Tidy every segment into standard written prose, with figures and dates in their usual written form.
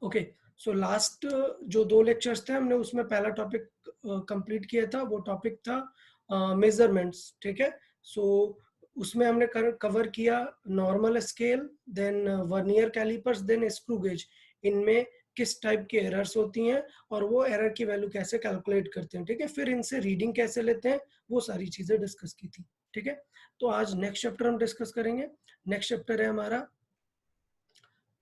Okay, so last जो 2 lectures थे हमने उसमें पहला टॉपिक कंप्लीट किया था, वो टॉपिक था मेजरमेंट्स, ठीक है। सो उसमें हमने कवर किया normal scale, then vernier callipers, then screw gauge, इनमें किस टाइप की एरर्स होती हैं और वो एरर की वैल्यू कैसे कैलकुलेट करते हैं, ठीक है। फिर इनसे रीडिंग कैसे लेते हैं, वो सारी चीजें डिस्कस की थी, ठीक है। तो आज नेक्स्ट चैप्टर हम डिस्कस करेंगे। नेक्स्ट चैप्टर है हमारा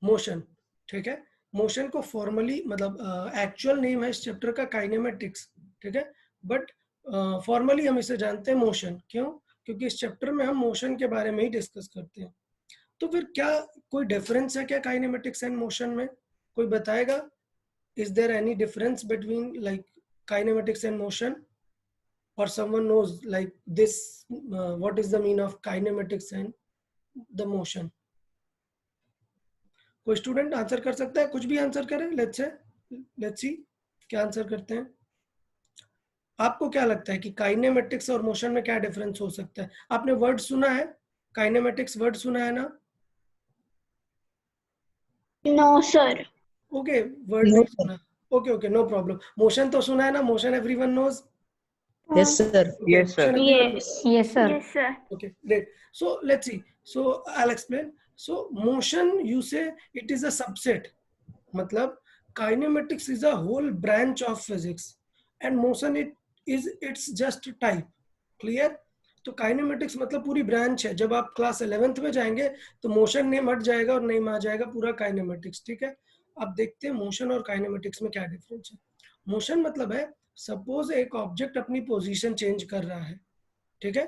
मोशन, ठीक है। मोशन को फॉर्मली मतलब एक्चुअल नेम है इस चैप्टर का काइनेमेटिक्स, ठीक है। बट फॉर्मली हम इसे जानते हैं मोशन। क्यों? क्योंकि इस चैप्टर में हम मोशन के बारे में ही डिस्कस करते हैं। तो फिर क्या कोई डिफरेंस है क्या काइनेमेटिक्स एंड मोशन में? कोई बताएगा? Is there any difference between like kinematics and motion, or someone knows like this, what is the mean of kinematics and the motion? कोई स्टूडेंट आंसर कर सकता है? कुछ भी आंसर करे, लेट्स सी क्या आंसर करते हैं। आपको क्या लगता है कि काइनेमेटिक्स और मोशन में क्या डिफरेंस हो सकता है? आपने वर्ड सुना है, काइनेमेटिक्स वर्ड सुना है ना? No sir. ओके, वर्ड नहीं सुना। Okay okay, no problem. Motion तो सुना है ना? Motion everyone knows? Yes, sir. Yes, sir. Yes, sir. Yes, sir. Okay, great. So let's see. So I'll explain. So motion, you say it is a subset. मतलब kinematics is a whole branch of physics, and motion it's just type. Clear? तो kinematics मतलब पूरी branch है। जब आप class 11th में जाएंगे तो मोशन नेम हट जाएगा और नेम आ जाएगा पूरा काइनेमेटिक्स, ठीक है। अब देखते हैं मोशन और काइनेमेटिक्स में क्या डिफरेंस है। मोशन मतलब है सपोज एक ऑब्जेक्ट अपनी पोजीशन चेंज कर रहा है, ठीक है।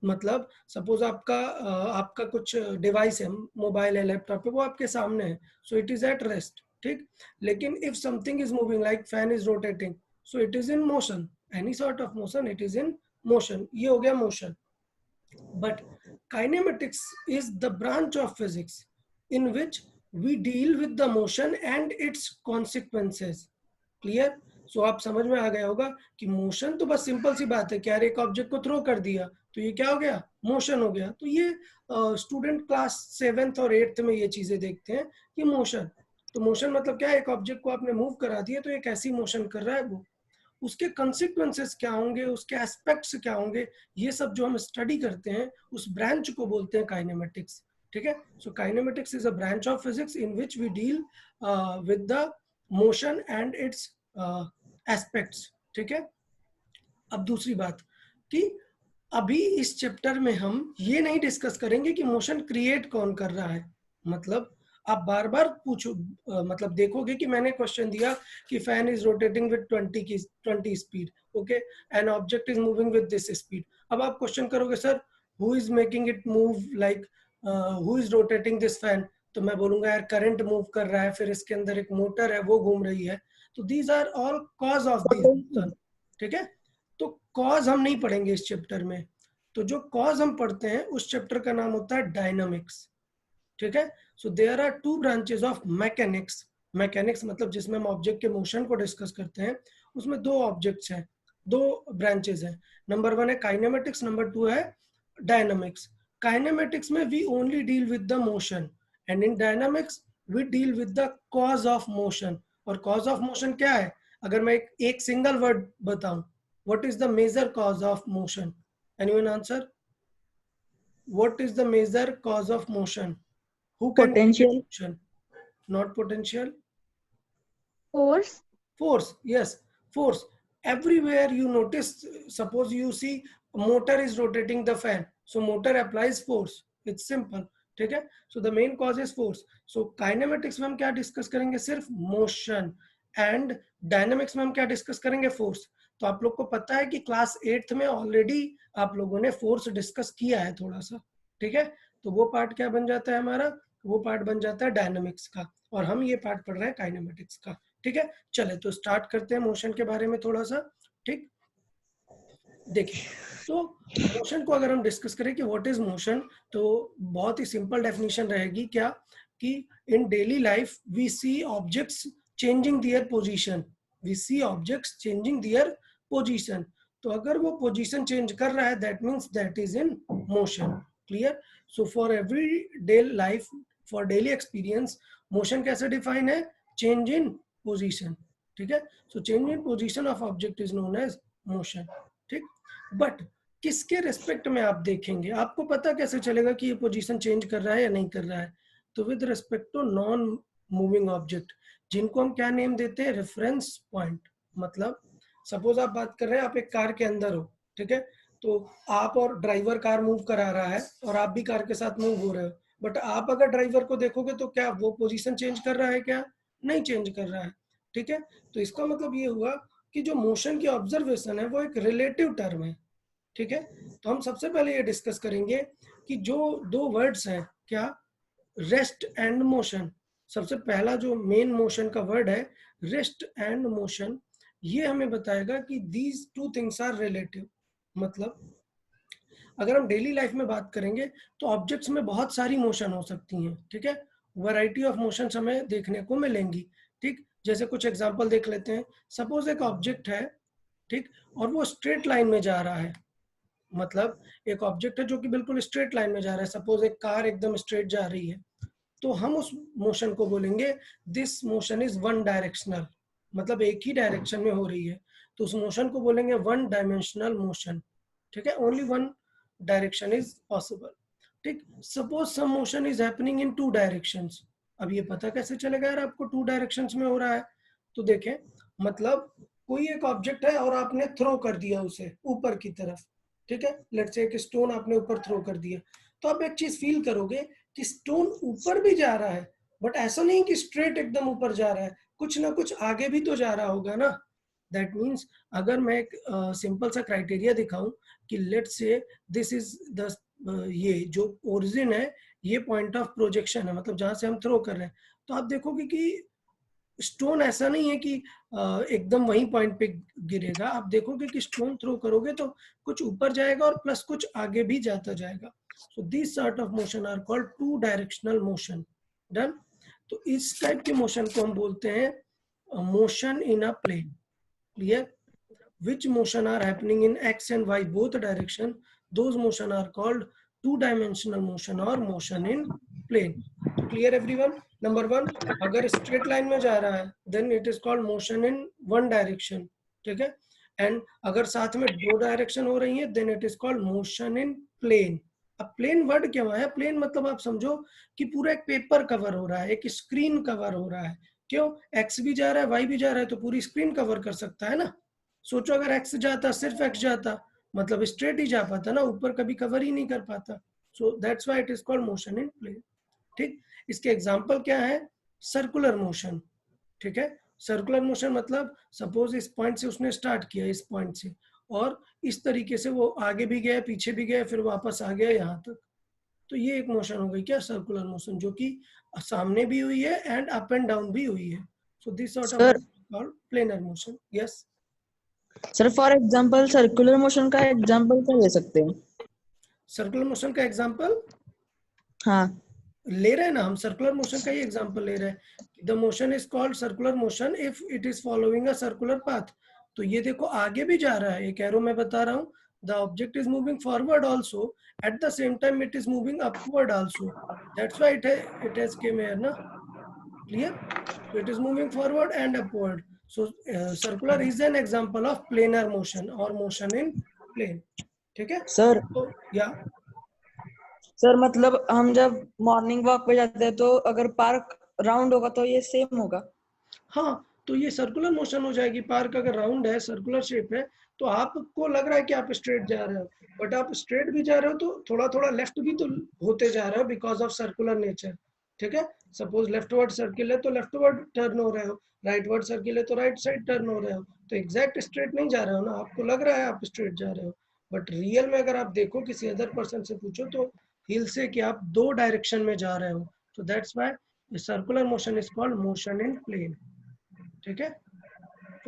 मतलब सपोज आपका कुछ डिवाइस है, मोबाइल है, लैपटॉप है, वो आपके सामने है, so it is at rest, ठीक। लेकिन if something is moving like fan is rotating, so it is in motion, any sort of motion, it is in motion. ये हो गया motion. But kinematics is the branch of physics in which we deal with the motion and its consequences. Clear? So आप समझ में आ गया होगा कि motion तो बस सिंपल सी बात है कि यार एक ऑब्जेक्ट को थ्रो कर दिया तो ये क्या हो गया? मोशन हो गया। तो ये स्टूडेंट क्लास 7th और 8th में ये चीजें देखते हैं कि मोशन। तो मोशन मतलब क्या है? एक ऑब्जेक्ट को आपने मूव करा दिया तो एक ऐसी मोशन कर रहा है वो, उसके कंसिक्वेंसेस क्या होंगे, उसके एस्पेक्ट्स क्या होंगे, ये सब जो हम स्टडी करते हैं उस ब्रांच को बोलते हैं काइनेमेटिक्स, ठीक है। So kinematics is a branch of physics in which we deal with the motion and its aspects, ठीक है। अब दूसरी बात कि अभी इस चैप्टर में हम ये नहीं डिस्कस करेंगे कि मोशन क्रिएट कौन कर रहा है। मतलब आप बार बार पूछो, मतलब देखोगे कि मैंने क्वेश्चन दिया कि fan is rotating with 20 speed, okay, N object is moving with this speed. अब आप क्वेश्चन करोगे sir who is making it move, like who is rotating this fan, तो मैं बोलूंगा यार करंट मूव कर रहा है, फिर इसके अंदर एक मोटर है वो घूम रही है। तो these are all cause of this motion, ठीक है। तो कॉज हम नहीं पढ़ेंगे इस चैप्टर में। तो जो कॉज हम पढ़ते हैं उस चैप्टर का नाम होता है डायनामिक्स, ठीक है। So there are 2 branches of mechanics. Mechanics मतलब जिसमें हम ऑब्जेक्ट के मोशन को डिस्कस करते हैं, उसमें 2 ऑब्जेक्ट्स हैं, 2 ब्रांचेस हैं। नंबर 1 है काइनेमेटिक्स, नंबर 2 है डायनामिक्स। काइनेमेटिक्स में we only deal with the motion and in dynamics we deal with the cause of motion. और कॉज ऑफ मोशन क्या है? अगर मैं एक सिंगल वर्ड बताऊं, what is the major cause of motion? Anyone answer? What is the major cause of motion? Who can Potential. create motion? Not potential. Force. Force. Yes, force. Everywhere you notice, suppose you see a motor is rotating the fan, so motor applies force. It's simple, ठीक है। So the main cause is force. So kinematics में हम क्या discuss करेंगे? सिर्फ motion. And dynamics में हम क्या डिस्कस करेंगे? फोर्स। तो आप लोग को पता है कि क्लास 8th में ऑलरेडी आप लोगों ने फोर्स डिस्कस किया है थोड़ा सा, ठीक है। तो वो पार्ट क्या बन जाता है हमारा? वो पार्ट बन जाता है डायनामिक्स का, और हम ये पार्ट पढ़ रहे हैं काइनेमेटिक्स का, ठीक है। चले तो स्टार्ट करते हैं मोशन के बारे में थोड़ा सा, ठीक। देखिए, तो मोशन को अगर हम डिस्कस करें कि व्हाट इज मोशन, तो बहुत ही सिंपल डेफिनेशन रहेगी क्या कि in daily life we see objects changing their position, we see objects changing their position. तो अगर वो पोजीशन चेंज कर रहा है that means that is in motion. Clear? So for every day life, for daily experience, motion कैसे define है? Change in position, ठीक है। So change in position of object is known as motion, ठीक। But किसके respect में आप देखेंगे, आपको पता कैसे चलेगा कि ये पोजीशन चेंज कर रहा है या नहीं कर रहा है? तो with respect to non moving object, जिनको हम क्या नेम देते हैं, रेफरेंस पॉइंट। मतलब सपोज आप बात कर रहे हैं, आप एक कार के अंदर हो, ठीक है, तो आप और ड्राइवर कार मूव करा रहा है और आप भी कार के साथ मूव हो रहे हो, बट आप अगर ड्राइवर को देखोगे तो क्या वो पोजीशन चेंज कर रहा है? क्या नहीं चेंज कर रहा है, ठीक है। तो इसका मतलब ये हुआ कि जो मोशन की ऑब्जर्वेशन है वो एक रिलेटिव टर्म है, ठीक है। तो हम सबसे पहले ये डिस्कस करेंगे कि जो दो वर्ड्स हैं, क्या, रेस्ट एंड मोशन। सबसे पहला जो मेन मोशन का वर्ड है रेस्ट एंड मोशन, ये हमें बताएगा कि these two things are relative. मतलब अगर हम डेली लाइफ में बात करेंगे तो ऑब्जेक्ट्स में बहुत सारी मोशन हो सकती हैं, ठीक है, वैरायटी ऑफ मोशंस हमें देखने को मिलेंगी, ठीक। जैसे कुछ एग्जांपल देख लेते हैं। सपोज एक ऑब्जेक्ट है, ठीक, और वो स्ट्रेट लाइन में जा रहा है। मतलब एक ऑब्जेक्ट है जो कि बिल्कुल स्ट्रेट लाइन में जा रहा है, सपोज एक कार एकदम स्ट्रेट जा रही है, तो हम उस मोशन को बोलेंगे this motion is one directional, मतलब एक ही डायरेक्शन में हो रही है, तो उस मोशन को बोलेंगे वन डायमेंशनल मोशन, ठीक है, only one direction is possible, ठीक। Suppose some motion is happening in two directions, अब ये पता कैसे चलेगा यार आपको टू डायरेक्शंस में हो रहा है? तो देखें, मतलब कोई एक ऑब्जेक्ट है और आपने थ्रो कर दिया उसे ऊपर की तरफ, ठीक है, लेट्स से एक स्टोन आपने ऊपर थ्रो कर दिया, तो आप एक चीज फील करोगे कि स्टोन ऊपर भी जा रहा है, बट ऐसा नहीं कि स्ट्रेट एकदम ऊपर जा रहा है, कुछ ना कुछ आगे भी तो जा रहा होगा ना। दैट मीन्स अगर मैं एक सिंपल सा क्राइटेरिया दिखाऊं कि let's say this is the, ये जो ओरिजिन है ये पॉइंट ऑफ प्रोजेक्शन है, मतलब जहां से हम थ्रो कर रहे हैं, तो आप देखोगे कि स्टोन ऐसा नहीं है कि एकदम वही पॉइंट पे गिरेगा। आप देखोगे कि स्टोन थ्रो करोगे तो कुछ ऊपर जाएगा और प्लस कुछ आगे भी जाता जाएगा। So this sort of motion are called two directional motion. Done. तो इस टाइप के मोशन को हम बोलते हैं motion in a plane. Clear? which motion are happening in x and y both direction, those motion are called two dimensional motion or motion in plane. तो clear everyone? number one, अगर straight line में जा रहा है then it is called motion in one direction, ठीक है, and अगर साथ में दो डायरेक्शन हो रही है then it is called motion in plane. अब प्लेन वर्ड क्या है? प्लेन मतलब आप समझो कि पूरा एक पेपर कवर हो रहा है, एक स्क्रीन कवर हो रहा है। क्यों? एक्स भी जा रहा है, वाई भी जा रहा है, तो पूरी स्क्रीन कवर कर सकता है ना। सोचो अगर एक्स जाता, सिर्फ एक्स जाता, मतलब स्ट्रेट ही जा पाता ना, ऊपर कभी कवर ही नहीं कर पाता। So that's why it is called motion in plane, ठीक। इसके एग्जांपल क्या है? सर्कुलर मोशन, ठीक है। सर्कुलर मोशन मतलब सपोज इस पॉइंट से उसने स्टार्ट किया, इस पॉइंट से, और इस तरीके से वो आगे भी गया, पीछे भी गया, फिर वापस आ गया यहाँ तक, तो ये एक मोशन हो गई क्या? सर्कुलर मोशन, जो कि सामने भी हुई है एंड अप एंड डाउन भी हुई है। सो this sort of sir motion called planar motion. Yes sir, for example circular motion का एग्जांपल क्या ले सकते हैं? सर्कुलर मोशन का एग्जांपल हाँ ले रहे हैं ना हम, सर्कुलर मोशन का ही एग्जांपल ले रहे हैं। The motion is called circular motion if it is following a circular path. तो ये देखो आगे भी जा रहा है, एक एरो में बता रहा हूँ, the object is moving forward also, at the same time it is moving upward also, that's why it has came here ना। Clear? so it is moving forward and upward, so circular is an example of planar motion or motion in plane, ठीक है। Sir. तो या sir मतलब हम जब morning walk पे जाते हैं तो अगर पार्क राउंड होगा तो ये सेम होगा? हाँ, तो ये सर्कुलर मोशन हो जाएगी। पार्क अगर राउंड है, सर्कुलर शेप है, तो आपको लग रहा है कि आप स्ट्रेट जा रहे हो, बट आप स्ट्रेट भी जा रहे हो तो थोड़ा थोड़ा लेफ्ट भी तो होते जा रहे हो बिकॉज ऑफ सर्कुलर नेचर, ठीक है। सपोज लेफ्टवर्ड सर्किल है तो लेफ्टवर्ड टर्न हो रहे हो, राइटवर्ड सर्किल है तो राइट साइड टर्न हो रहे हो, तो एग्जैक्ट स्ट्रेट नहीं जा रहे हो ना। आपको लग रहा है आप स्ट्रेट जा रहे हो, बट रियल में अगर आप देखो, किसी अदर पर्सन से पूछो तो हिल से कि आप दो डायरेक्शन में जा रहे हो। so that's why the circular motion is called motion in plane, ठीक है।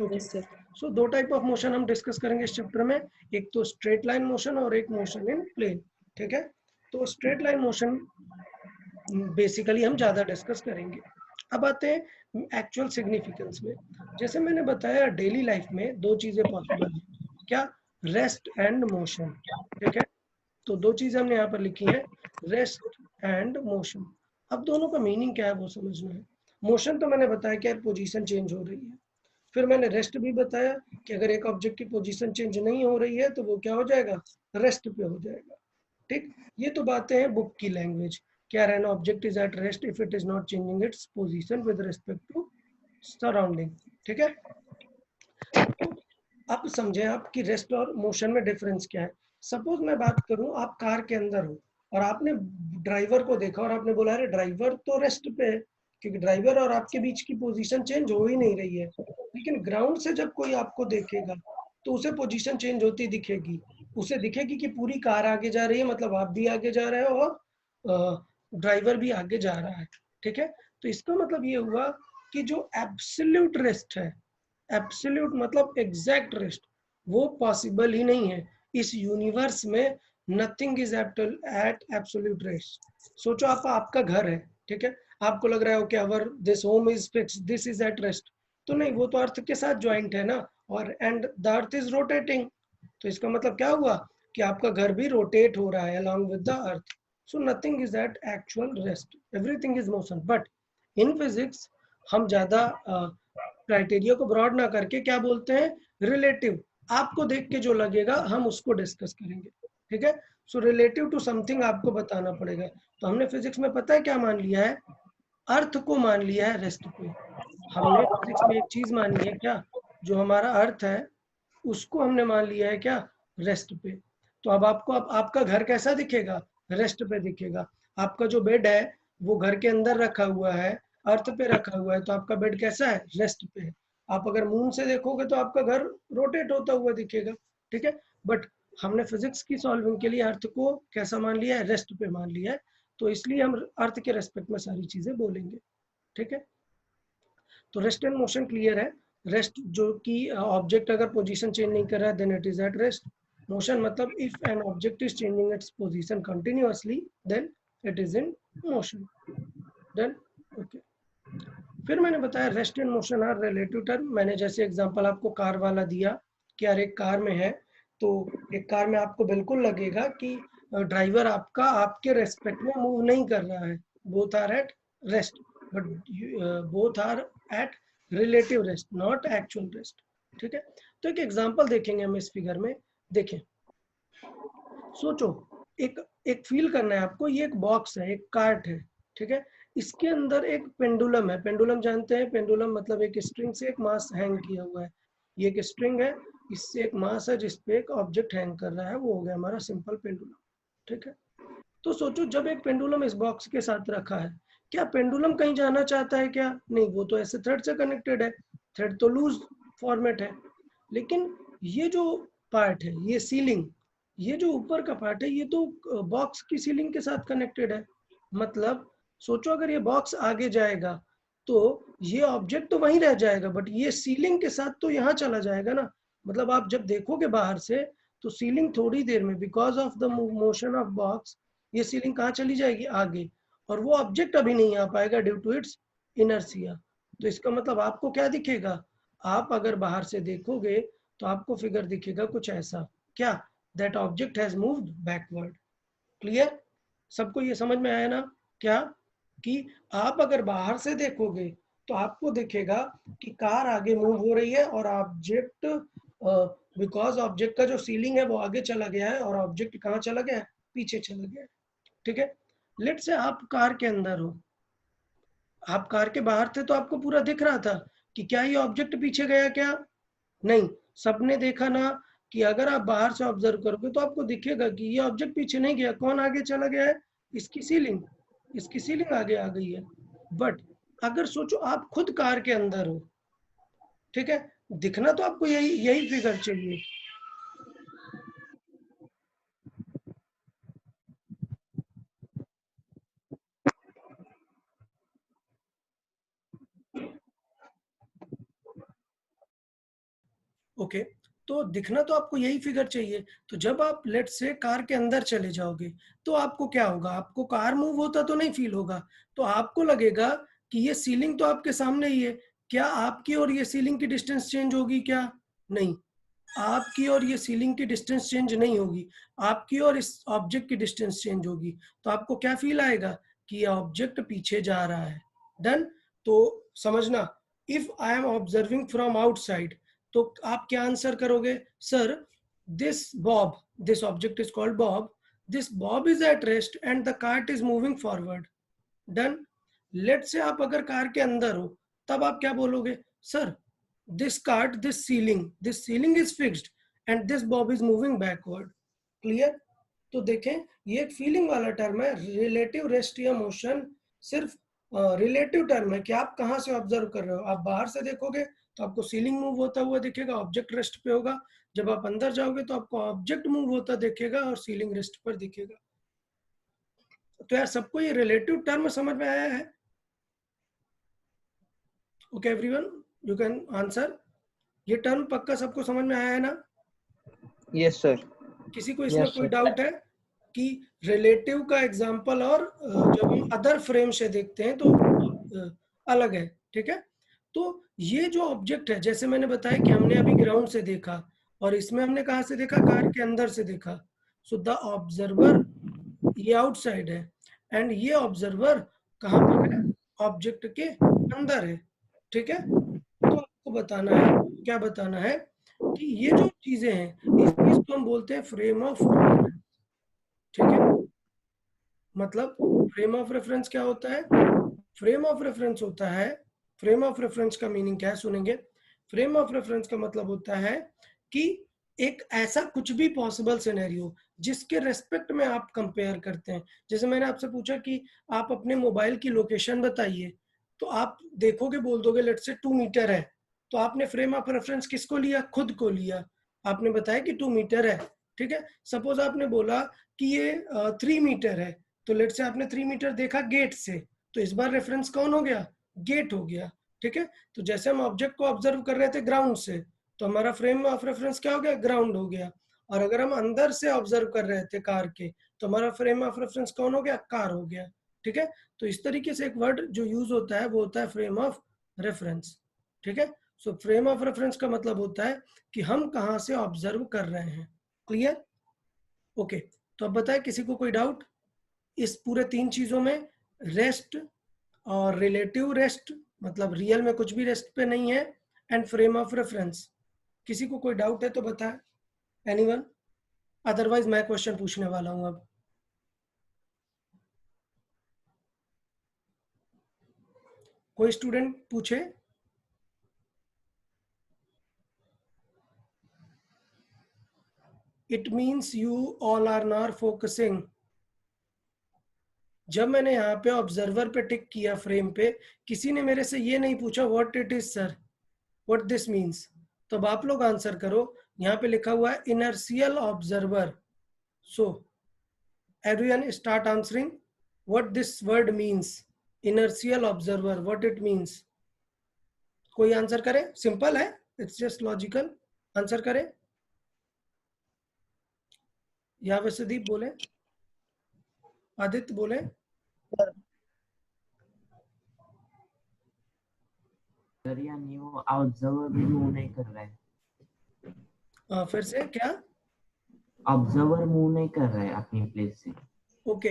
Okay, yes sir. सो दो टाइप ऑफ मोशन हम डिस्कस करेंगे इस चैप्टर में, एक तो स्ट्रेट लाइन मोशन और एक मोशन इन प्लेन, ठीक है। तो स्ट्रेट लाइन मोशन बेसिकली हम ज्यादा डिस्कस करेंगे। अब आते हैं एक्चुअल सिग्निफिकेंस में। जैसे मैंने बताया डेली लाइफ में दो चीजें पॉसिबल है, क्या? रेस्ट एंड मोशन, ठीक है। तो दो चीजें हमने यहाँ पर लिखी हैं, रेस्ट एंड मोशन। अब दोनों का मीनिंग क्या है वो समझना है। मोशन तो मैंने बताया कि यार पोजीशन चेंज हो रही है। फिर मैंने रेस्ट भी बताया कि अगर एक ऑब्जेक्ट की पोजीशन चेंज नहीं हो रही है तो वो क्या हो जाएगा, रेस्ट पे हो जाएगा। ठीक, ये तो बातें हैं बुक की लैंग्वेज। क्या an object is at rest if it is not changing its position with respect to surrounding. ठीक है, तो अब समझें आप कि रेस्ट और मोशन में डिफरेंस क्या है। सपोज मैं बात करूं, आप कार के अंदर हो और आपने ड्राइवर को देखा और आपने बोला अरे ड्राइवर तो रेस्ट पे है, क्योंकि ड्राइवर और आपके बीच की पोजीशन चेंज हो ही नहीं रही है। लेकिन ग्राउंड से जब कोई आपको देखेगा तो उसे पोजीशन चेंज होती दिखेगी। उसे दिखेगी कि पूरी कार आगे जा रही है, मतलब आप भी आगे जा रहे हो और ड्राइवर भी आगे जा रहा है। ठीक है, तो इसका मतलब ये हुआ कि जो एब्सोल्यूट रेस्ट है, एब्सोल्यूट मतलब एग्जैक्ट रेस्ट, वो पॉसिबल ही नहीं है इस यूनिवर्स में। Nothing is at absolute rest. सोचो आप, आपका घर है, ठीक है, आपको लग रहा है कि our this home is fix, this is at rest, तो नहीं, वो तो अर्थ के साथ ज्वाइंट है ना, और and the earth is rotating. तो इसका मतलब क्या हुआ कि आपका घर भी रोटेट हो रहा है along with the earth. So nothing is at actual rest, everything is motion. But in physics हम ज्यादा क्राइटेरिया को ब्रॉड ना करके क्या बोलते हैं, रिलेटिव। आपको देख के जो लगेगा हम उसको डिस्कस करेंगे। ठीक है, सो रिलेटिव टू समथिंग आपको बताना पड़ेगा। तो हमने फिजिक्स में पता है क्या मान लिया है, अर्थ को मान लिया है रेस्ट पे। हमने फिजिक्स में एक चीज मानी है क्या, जो हमारा अर्थ है उसको हमने मान लिया है क्या, रेस्ट पे। तो अब आपको, अब आपका घर कैसा दिखेगा, रेस्ट पे दिखेगा। आपका जो बेड है वो घर के अंदर रखा हुआ है, अर्थ पे रखा हुआ है, तो आपका बेड कैसा है, रेस्ट पे है। आप अगर मून से देखोगे तो आपका घर रोटेट होता हुआ दिखेगा। ठीक है, बट हमने फिजिक्स की सॉल्विंग के लिए अर्थ को कैसा मान लिया है, रेस्ट पे मान लिया है। तो इसलिए हम अर्थ के रेस्पेक्ट में सारी चीजें बोलेंगे। ठीक है, तो रेस्ट एंड मोशन क्लियर है। रेस्ट जो कि ऑब्जेक्ट अगर पोजीशन चेंज नहीं कर रहा है then it is at rest. Motion मतलब if an object is changing its position continuously then it is in motion. Then okay, फिर मैंने बताया rest and motion are relative term. मैंने जैसे एग्जांपल आपको कार वाला दिया कि यार एक कार में है, तो एक कार में आपको बिल्कुल लगेगा कि ड्राइवर आपका आपके रेस्पेक्ट में मूव नहीं कर रहा है, both are at rest, but both are at relative rest not actual rest. ठीक है, तो एक एग्जांपल देखेंगे हम इस फिगर में। देखें, सोचो, एक एक फील करना है आपको, ये एक बॉक्स है, एक कार्ट है, ठीक है, इसके अंदर एक पेंडुलम है। पेंडुलम जानते हैं, पेंडुलम मतलब एक स्ट्रिंग से एक मास हैंग किया हुआ है। ये एक स्ट्रिंग है, इससे एक मास है जिसपे एक ऑब्जेक्ट हैंग कर रहा है, वो हो गया हमारा सिंपल पेंडुलम। ठीक है, तो सोचो जब एक पेंडुलम इस बॉक्स के साथ रखा है, क्या पेंडुलम कहीं जाना चाहता है क्या, नहीं, वो तो ऐसे थ्रेड से कनेक्टेड है, थ्रेड तो लूज फॉर्मेट है। लेकिन ये जो पार्ट है, ये सीलिंग, ये जो ऊपर का पार्ट है, ये तो बॉक्स की सीलिंग के साथ कनेक्टेड है। मतलब सोचो अगर ये बॉक्स आगे जाएगा तो ये ऑब्जेक्ट तो वहीं रह जाएगा, बट ये सीलिंग के साथ तो यहाँ चला जाएगा ना। मतलब आप जब देखोगे बाहर से तो सीलिंग थोड़ी देर में, because of the motion of box, ये सीलिंग कहाँ चली जाएगी, आगे, और वो ऑब्जेक्ट अभी नहीं आ पाएगा ड्यू टू इट्स इनर्शिया। तो इसका मतलब आपको क्या दिखेगा, आप अगर बाहर से देखोगे तो आपको फिगर दिखेगा कुछ ऐसा, क्या, that object has moved backward. Clear, सबको ये समझ में आया ना, क्या कि आप अगर बाहर से देखोगे तो आपको दिखेगा कि कार आगे मूव हो रही है और ऑब्जेक्ट, बिकॉज ऑब्जेक्ट का जो सीलिंग है वो आगे चला गया है और ऑब्जेक्ट कहाँ चला गया है, पीछे चला गया है। ठीक है, लेट से आप कार के अंदर हो, आप कार के बाहर थे तो आपको पूरा दिख रहा था कि क्या ये ऑब्जेक्ट पीछे गया क्या, नहीं, सबने देखा ना कि अगर आप बाहर से ऑब्जर्व करोगे तो आपको दिखेगा कि ये ऑब्जेक्ट पीछे नहीं गया, कौन आगे चला गया है, इसकी सीलिंग, इसकी सीलिंग आगे आ गई है। बट अगर सोचो आप खुद कार के अंदर हो, ठीक है, दिखना तो आपको यही यही फिगर चाहिए। ओके, तो दिखना तो आपको यही फिगर चाहिए। तो जब आप लेट से कार के अंदर चले जाओगे तो आपको क्या होगा, आपको कार मूव होता तो नहीं फील होगा, तो आपको लगेगा कि ये सीलिंग तो आपके सामने ही है। क्या आपकी और ये सीलिंग की डिस्टेंस चेंज होगी क्या, नहीं, आपकी और ये सीलिंग की डिस्टेंस चेंज नहीं होगी, आपकी और इस ऑब्जेक्ट की डिस्टेंस चेंज होगी। तो आपको क्या फील आएगा कि ये ऑब्जेक्ट पीछे जा रहा है। डन, तो समझना, if I am observing from outside, तो आप क्या आंसर करोगे? Sir, this bob, this object is called bob, this bob is at rest and the cart is moving forward. Done. Let say आप अगर कार के अंदर हो, तब आप क्या बोलोगे? Sir, this cart, this ceiling is fixed and this bob is moving backward. Clear? तो देखें, ये एक फीलिंग वाला टर्म है। रिलेटिव रेस्ट या मोशन सिर्फ रिलेटिव टर्म है कि आप कहाँ से ऑब्जर्व कर रहे हो। आप बाहर से देखोगे तो आपको सीलिंग मूव होता हुआ दिखेगा, ऑब्जेक्ट रेस्ट पे होगा। जब आप अंदर जाओगे तो आपको ऑब्जेक्ट मूव होता दिखेगा और सीलिंग रेस्ट पर दिखेगा। तो यार, सबको ये रिलेटिव टर्म समझ में आया है? Okay everyone, you can answer. ये टर्म पक्का सबको समझ में आया है ना? Yes sir. किसी को इसमें Yes, कोई sir. डाउट है कि रिलेटिव का एग्जांपल और जब हम अदर फ्रेम से देखते हैं तो अलग है? ठीक है। तो ये जो ऑब्जेक्ट है, जैसे मैंने बताया कि हमने अभी ग्राउंड से देखा और इसमें हमने कहाँ से देखा? कार के अंदर से देखा। सो द ऑब्जर्वर, ये आउटसाइड है एंड ये ऑब्जर्वर कहाँ पर है? ऑब्जेक्ट के अंदर है। ठीक है। तो आपको बताना है, क्या बताना है कि ये जो चीजें हैं, इस चीज को हम बोलते हैं फ्रेम ऑफ रेफरेंस। ठीक है। मतलब फ्रेम ऑफ रेफरेंस क्या होता है? फ्रेम ऑफ रेफरेंस होता है, फ्रेम ऑफ रेफरेंस का मीनिंग क्या है सुनेंगे। फ्रेम ऑफ रेफरेंस का मतलब होता है कि एक ऐसा कुछ भी पॉसिबल सिनेरियो जिसके रेस्पेक्ट में आप कंपेयर करते हैं। जैसे मैंने आपसे पूछा कि आप अपने मोबाइल की लोकेशन बताइए, तो आप देखोगे, बोल दोगे लेट्स से 2 मीटर है, तो आपने फ्रेम ऑफ रेफरेंस किसको लिया? खुद को लिया। आपने बताया कि 2 मीटर है। ठीक है। सपोज आपने बोला कि ये 3 मीटर है, तो लेट्स से आपने 3 मीटर देखा गेट से, तो इस बार रेफरेंस कौन हो गया? गेट हो गया। ठीक है। तो जैसे हम ऑब्जेक्ट को ऑब्जर्व कर रहे थे ग्राउंड से, तो हमारा फ्रेम ऑफ रेफरेंस क्या हो गया? ग्राउंड हो गया। और अगर हम अंदर से ऑब्जर्व कर रहे थे कार के, तो हमारा फ्रेम ऑफ रेफरेंस कौन हो गया? कार हो गया। ठीक है। तो इस तरीके से एक वर्ड जो यूज होता है वो होता है फ्रेम ऑफ रेफरेंस। ठीक है। सो फ्रेम ऑफ रेफरेंस का मतलब होता है कि हम कहाँ से ऑब्जर्व कर रहे हैं। क्लियर? ओके। तो अब बताए, किसी को कोई डाउट इस पूरे 3 चीजों में? रेस्ट और रिलेटिव रेस्ट, मतलब रियल में कुछ भी रेस्ट पे नहीं है, एंड फ्रेम ऑफ रेफरेंस। किसी को कोई डाउट है तो बताए, एनीवन? अदरवाइज मैं क्वेश्चन पूछने वाला हूं अब। कोई स्टूडेंट पूछे? It means you all are not focusing. जब मैंने यहाँ पे ऑब्जर्वर पे टिक किया फ्रेम पे, किसी ने मेरे से ये नहीं पूछा what it is sir, what this means. तो अब आप लोग आंसर करो। यहाँ पे लिखा हुआ है inertial observer. So everyone start answering what this word means. Inertial observer, what it means. कोई आंसर करे? सिंपल है, इट्स जस्ट लॉजिकल। आंसर करे। या वैश्यदीप बोले, आदित्य बोले। सर यानी वो ऑब्जर्वर भी मूव नहीं कर रहा है। फिर से क्या? ऑब्जर्वर मूव नहीं कर रहा है अपनी प्लेस से। ओके।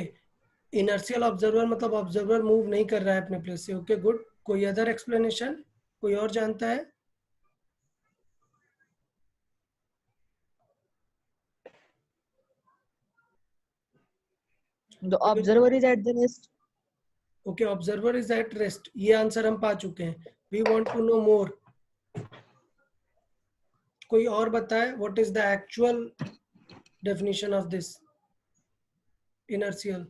इनर्शियल ऑब्जर्वर मतलब ऑब्जर्वर मूव नहीं कर रहा है अपने प्लेस से। Okay good. कोई अदर एक्सप्लेनेशन? कोई और जानता है? The observer is at the rest. Okay, observer is at rest, ये आंसर हम पा चुके हैं। वी वांट टू नो मोर। कोई और बताए what is the actual definition of this inertial?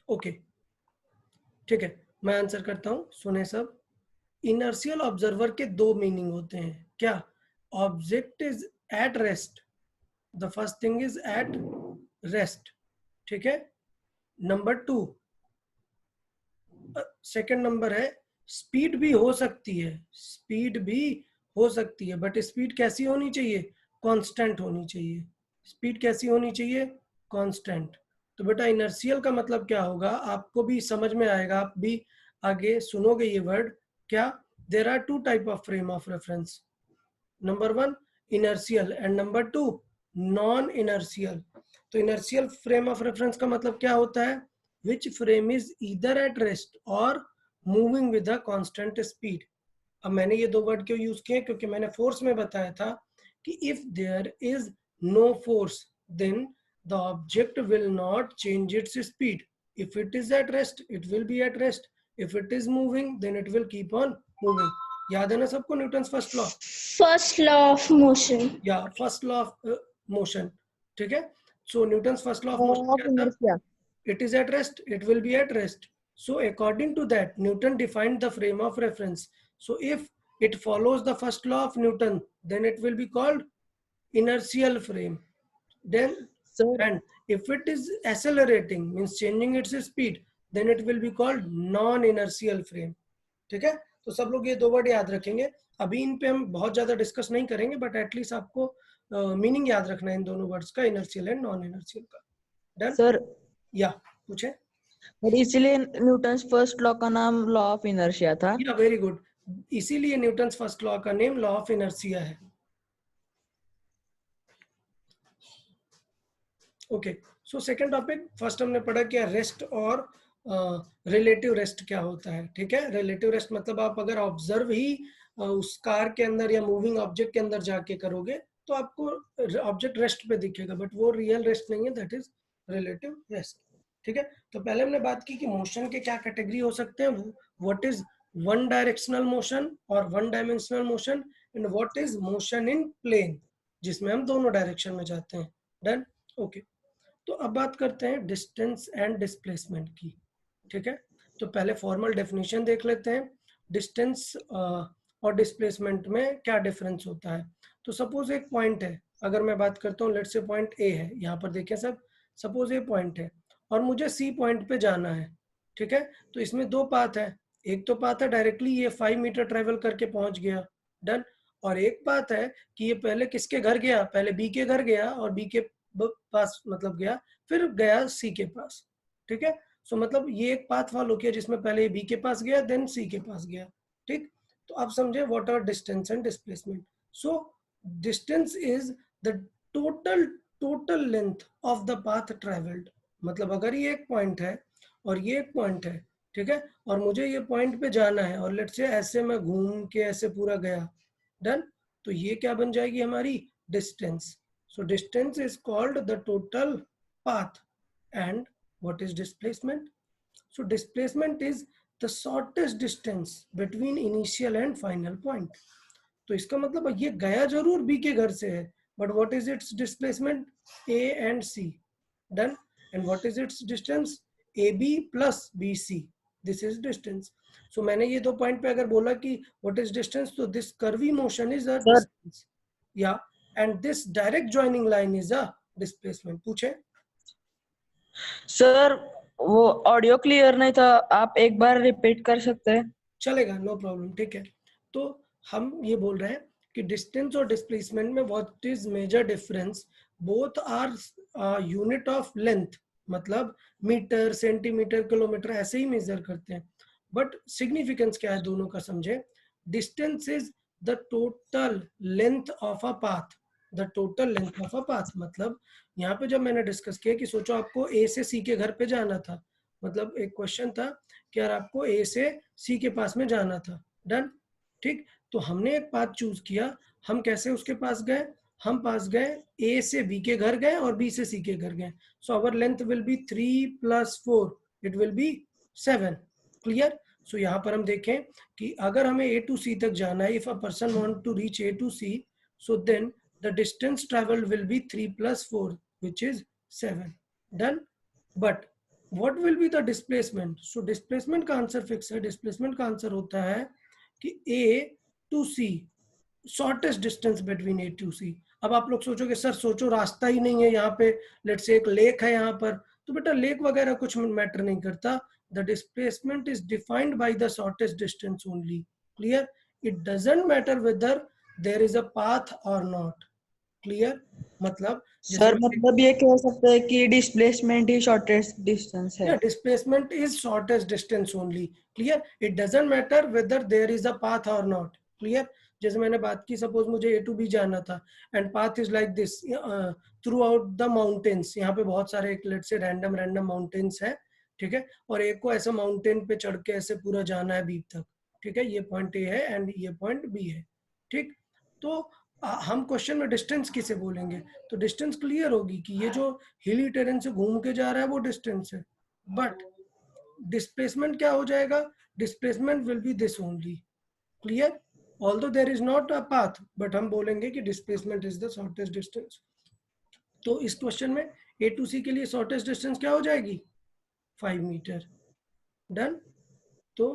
Okay ठीक है, मैं आंसर करता हूं, सुने सब। इनर्शियल ऑब्जर्वर के 2 मीनिंग होते हैं। क्या? Object is at rest, the first thing is at rest. ठीक है। नंबर 2, सेकंड नंबर है स्पीड भी हो सकती है, स्पीड भी हो सकती है, बट स्पीड कैसी होनी चाहिए? कांस्टेंट होनी चाहिए। स्पीड कैसी होनी चाहिए? कांस्टेंट। तो बेटा इनर्शियल का मतलब क्या होगा आपको भी समझ में आएगा, आप भी आगे सुनोगे ये वर्ड। क्या? There are 2 type of frame of reference. Number 1 inertial and number 2 non inertial. तो इनर्शियल फ्रेम ऑफ रेफरेंस का मतलब क्या होता है? which frame is either at rest or moving with a constant speed. अब मैंने ये दो वर्ड क्यों यूज किए, क्योंकि मैंने फोर्स में बताया था कि if there is no force then the object will not change its speed. If it is at rest it will be at rest, if it is moving then it will keep on moving. याद है ना सबको Newton's first law? First law of motion. या first law of motion. ठीक है, so Newton's first law of motion क्या था? It is at rest, it will be at rest. So according to that, Newton defined the frame of reference. So if it follows the first law of Newton, then it will be called inertial frame. Then, and if it is accelerating, means changing its speed, then it will be called non-inertial frame. ठीक है, तो सब लोग ये दो word याद रखेंगे. अभी इन पे हम बहुत ज्यादा डिस्कस नहीं करेंगे, बट एटलीस्ट आपको मीनिंग याद रखना है इन दोनों वर्ड्स का, इनर्शियल एंड नॉन इनर्शियल का. डन सर या पूछे? और इसीलिए न्यूटन्स फर्स्ट लॉ का नाम लॉ ऑफ इनर्शिया था. या वेरी गुड, इसीलिए न्यूटन्स फर्स्ट लॉ का नेम लॉ ऑफ इनर्शिया है. Okay, so second topic, first हमने पढ़ा कि रेस्ट और रिलेटिव रेस्ट क्या होता है. ठीक है, रिलेटिव रेस्ट मतलब आप अगर ऑब्जर्व ही उस कार के अंदर या मूविंग ऑब्जेक्ट के अंदर जाके करोगे तो आपको ऑब्जेक्ट रेस्ट पे दिखेगा, बट वो रियल रेस्ट नहीं है, दैट इज रिलेटिव रेस्ट. ठीक है, तो पहले हमने बात की कि मोशन के क्या कैटेगरी हो सकते हैं. What is one directional motion और one dimensional motion, and what is motion in plane, जिसमें हम दोनों डायरेक्शन में जाते हैं. डन. ओके, तो अब बात करते हैं डिस्टेंस एंड डिस्प्लेसमेंट की. ठीक है, तो पहले फॉर्मल डेफिनेशन देख लेते हैं. डिस्टेंस और डिस्प्लेसमेंट में क्या डिफरेंस होता है. तो सपोज एक पॉइंट है, अगर मैं बात करता हूँ, लेट्स से पॉइंट ए है, यहाँ पर देखिए सब, सपोज ये पॉइंट है और मुझे सी पॉइंट पे जाना है. ठीक है, तो इसमें दो पाथ है. एक तो पाथ है डायरेक्टली ये 5 मीटर ट्रेवल करके पहुंच गया. डन. और एक बात है कि ये पहले किसके घर गया, पहले बी के घर गया और बी के पास मतलब गया, फिर गया सी के पास. ठीक है, सो मतलब ये एक पाथ फॉलो किया जिसमें पहले बी के पास गया देन सी के पास गया. ठीक, तो आप समझे what are distance and displacement. So distance is the total length of the path travelled. मतलब अगर ये एक पॉइंट है और ये एक पॉइंट है, ठीक है, और मुझे ये पॉइंट पे जाना है और लेट्स से ऐसे मैं घूम के ऐसे पूरा गया. डन. तो ये क्या बन जाएगी हमारी distance. So distance is called the total path. And what is displacement? So displacement is the shortest distance between initial and final point. तो इसका मतलब ये गया जरूर बी के घर से है, but what is its displacement? A and C. Done. And what is its distance? AB plus BC. This is distance. So मैंने ये दो पॉइंट पे अगर बोला कि what is distance, तो this curvy motion is a distance. Yeah. And this direct joining line is a displacement. पूछे? Sir वो ऑडियो क्लियर नहीं था, आप एक बार रिपीट कर सकते हैं? चलेगा, नो प्रॉब्लम. ठीक है, तो हम ये बोल रहे हैं कि डिस्टेंस और डिस्प्लेसमेंट में what is major difference. Both are unit of length, मतलब मीटर, सेंटीमीटर, किलोमीटर ऐसे ही मेजर करते हैं, बट सिग्निफिकेंस क्या है दोनों का समझे. Distance is the total length of a path. The total length of a path मतलब यहाँ पे जब मैंने डिस्कस किया कि सोचो आपको ए से सी के घर पे जाना था, मतलब एक क्वेश्चन था कि यार आपको ए से सी के पास में जाना था. डन. ठीक, तो हमने एक पाथ चूज किया. हम कैसे उसके पास गए? हम पास गए, ए से बी के घर गए और बी से सी के घर गए. So our length will be 3 + 4, it will be 7. Clear. So यहाँ पर हम देखें कि अगर हमें ए टू सी तक जाना है, if a person want to reach A to C, so then the distance travelled will be 3 + 4 which is 7. Done. But what will be the displacement? So displacement का आंसर फिक्स है. डिस्प्लेसमेंट का answer होता है कि A to C, shortest distance between A to C. अब आप लोग सोचोगे सर सोचो रास्ता ही नहीं है यहाँ पे, लेट्स से एक लेक है यहाँ पर, तो बेटा लेक वगैरह कुछ मैटर नहीं करता. The displacement is defined by the shortest distance only. Clear. It doesn't matter whether there is a path or not. Clear. मतलब सर मतलब ये कह सकते हैं कि डिस्प्लेसमेंट ही शॉर्टेस्ट डिस्टेंस है. Displacement is shortest distance only. Clear. It doesn't matter whether there is a path or not. Clear. जैसे मैंने बात की, सपोज मुझे ए टू बी जाना था and path is like this through out the mountains. यहाँ पे बहुत सारे लेट्स से रैंडम माउंटेन्स है. ठीक है, और एक को ऐसा माउंटेन पे चढ़ के ऐसे पूरा जाना है बीप तक, ठीक है, ये पॉइंट ए है एंड ये पॉइंट बी है, ठीक। तो हम क्वेश्चन में डिस्टेंस किसे बोलेंगे, तो डिस्टेंस क्लियर होगी कि ये जो हिली टेरेन से घूम के जा रहा है वो डिस्टेंस है, बट डिस्प्लेसमेंट क्या हो जाएगा, displacement will be this only, clear, although there is not a path, but हम बोलेंगे कि displacement is the shortest distance. तो इस क्वेश्चन में ए टू सी के लिए शॉर्टेस्ट डिस्टेंस क्या हो जाएगी, 5 मीटर, डन। तो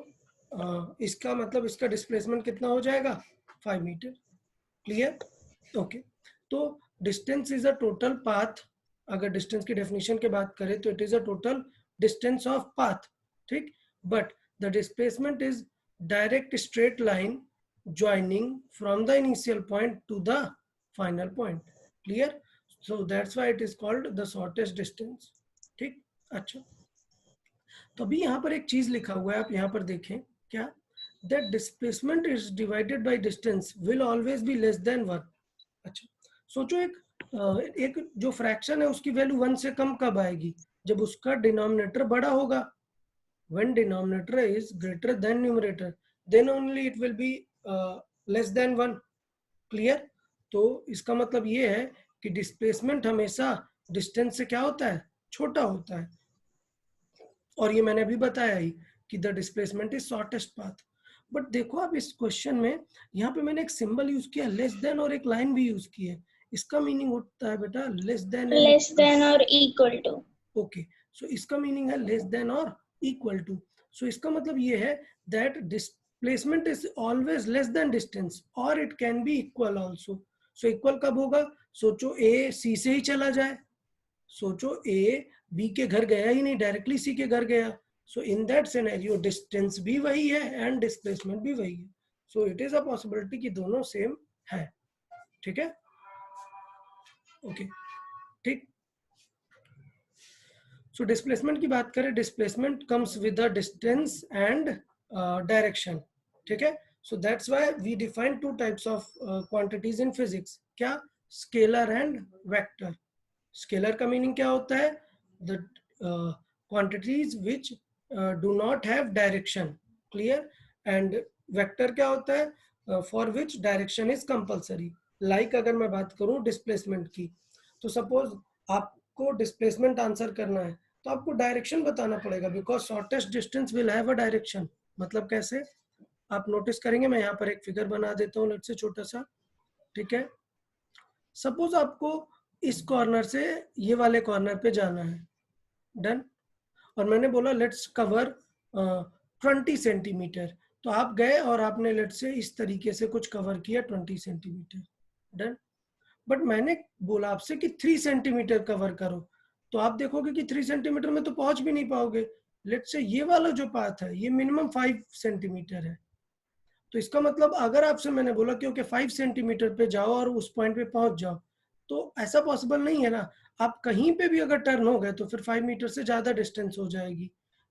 इसका मतलब इसका डिस्प्लेसमेंट कितना हो जाएगा, 5 मीटर, क्लियर, ओके। तो distance is a total path, अगर डिस्टेंस की डेफिनेशन की बात करें तो it is a total distance of path, ठीक, but the displacement is direct straight line joining from the initial point to the final point, clear, so that's why it is called the shortest distance, ठीक। अच्छा, तो अभी यहाँ पर एक चीज लिखा हुआ है, आप यहाँ पर देखें क्या, that displacement is divided by distance will always be less than 1। अच्छा, सोचो एक जो फ्रैक्शन है उसकी वैल्यू 1 से कम कब आएगी, जब उसका डिनोमिनेटर बड़ा होगा, when denominator is greater than numerator then only it will be less than 1, clear. तो इसका मतलब ये है कि डिस्प्लेसमेंट हमेशा डिस्टेंस से क्या होता है, छोटा होता है, और ये मैंने अभी बताया ही कि the displacement is shortest path. But देखो आप इस क्वेश्चन में यहाँ पे मैंने एक सिंबल यूज किया लेस देन और एक लाइन भी यूज की है, इसका मीनिंग होता है बेटा लेस देन और इक्वल टू, ओके, सो इसका मीनिंग है लेस देन और इक्वल टू, सो इसका मतलब ये है that displacement is always less than distance or it can be equal also, so equal कब होगा, सोचो a c से ही चला जाए, सोचो a b के घर गया ही नहीं, डायरेक्टली c के घर गया, so in that scenario distance भी वही है and displacement भी वही है, so it is a possibility कि दोनों सेम है, ठीक है, ओके, ठीक। सो डिस्प्लेसमेंट की बात करें, displacement comes with the distance and direction, ठीक है, so that's why we define two types of quantities in physics, क्या, स्केलर एंड वेक्टर। स्केलर का मीनिंग क्या होता है, the quantities which do not have direction, clear, and vector क्या होता है, for which direction is compulsory. Like अगर मैं बात करूं डिस्प्लेसमेंट की, तो सपोज आपको डिस्प्लेसमेंट आंसर करना है तो आपको डायरेक्शन बताना पड़ेगा, because shortest distance will have a direction. मतलब कैसे, आप नोटिस करेंगे, मैं यहाँ पर एक फिगर बना देता हूँ, लेट्स से छोटा सा, ठीक है, सपोज आपको इस कॉर्नर से ये वाले कॉर्नर पे जाना है, डन, और मैंने बोला लेट्स कवर 20 सेंटीमीटर, तो आप गए और आपने लेट्स से इस तरीके से कुछ कवर किया 20 सेंटीमीटर, डन, बट मैंने बोला आपसे कि 3 सेंटीमीटर कवर करो, तो आप देखोगे कि 3 सेंटीमीटर में तो पहुंच भी नहीं पाओगे, लेट्स से ये वाला जो पाथ है ये मिनिमम 5 सेंटीमीटर है, तो इसका मतलब अगर आपसे मैंने बोला कि 5 सेंटीमीटर पे जाओ और उस पॉइंट पे पहुंच जाओ, तो ऐसा पॉसिबल नहीं है ना, आप कहीं पे भी अगर टर्न हो गए तो फिर 5 मीटर से ज्यादा डिस्टेंस हो जाएगी।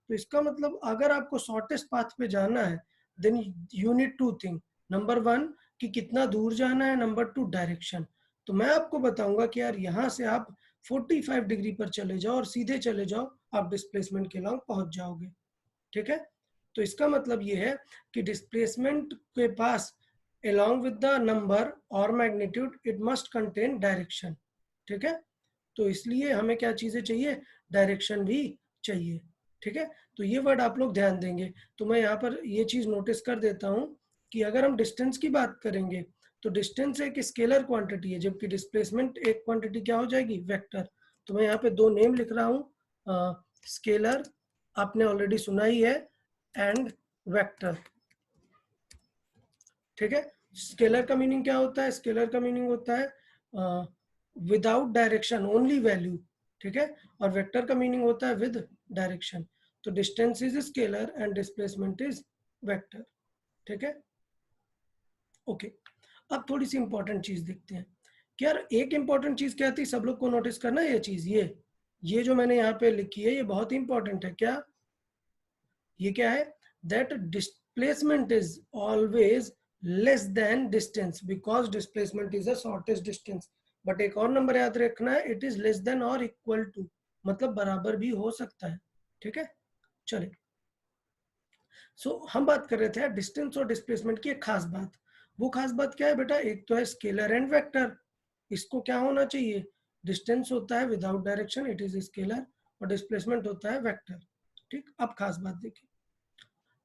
तो इसका मतलब अगर आपको शॉर्टेस्ट पाथ पे जाना है then you need two thing, number 1 कि कितना दूर जाना है, नंबर 2 डायरेक्शन। तो मैं आपको बताऊंगा कि यार यहाँ से आप 45 डिग्री पर चले जाओ और सीधे चले जाओ, आप डिस्प्लेसमेंट के लॉन्ग पहुंच जाओगे, ठीक है। तो इसका मतलब ये है कि डिस्प्लेसमेंट के पास along with the number और magnitude it must contain direction, ठीक है, तो इसलिए हमें क्या चीजें चाहिए, डायरेक्शन भी चाहिए, ठीक है। तो ये वर्ड आप लोग ध्यान देंगे, तो मैं यहाँ पर ये चीज नोटिस कर देता हूँ कि अगर हम डिस्टेंस की बात करेंगे तो डिस्टेंस एक स्केलर क्वांटिटी है, जबकि डिस्प्लेसमेंट एक क्वांटिटी क्या हो जाएगी, वेक्टर। तो मैं यहाँ पे 2 नेम लिख रहा हूँ, स्केलर आपने ऑलरेडी सुना ही है, एंड वेक्टर, ठीक है। स्केलर का मीनिंग क्या होता है, स्केलर का मीनिंग होता है विदाउट डायरेक्शन ओनली वैल्यू, ठीक है, और वेक्टर का मीनिंग होता है विद डायरेक्शन। तो distance is scalar and displacement is vector, ठीक है, ओके। अब थोड़ी सी इंपॉर्टेंट चीज देखते हैं कि यार एक इंपॉर्टेंट चीज क्या थी, सब लोग को नोटिस करना है ये चीज, ये जो मैंने यहाँ पे लिखी है ये बहुत इंपॉर्टेंट है, क्या, ये क्या है, that displacement is always less than distance because displacement is the shortest distance. But एक और नंबर याद रखना है, इट इज लेस देन और इक्वल टू, मतलब बराबर भी हो सकता है, ठीक है, चले, हम बात कर रहे थे डिस्टेंस और डिस्प्लेसमेंट की एक खास बात। वो खास बात क्या है बेटा? एक तो है स्केलर एंड वेक्टर। इसको क्या होना चाहिए? डिस्टेंस होता है without direction, it is scalar, और डिस्प्लेसमेंट होता है वेक्टर। ठीक, अब खास बात देखिए,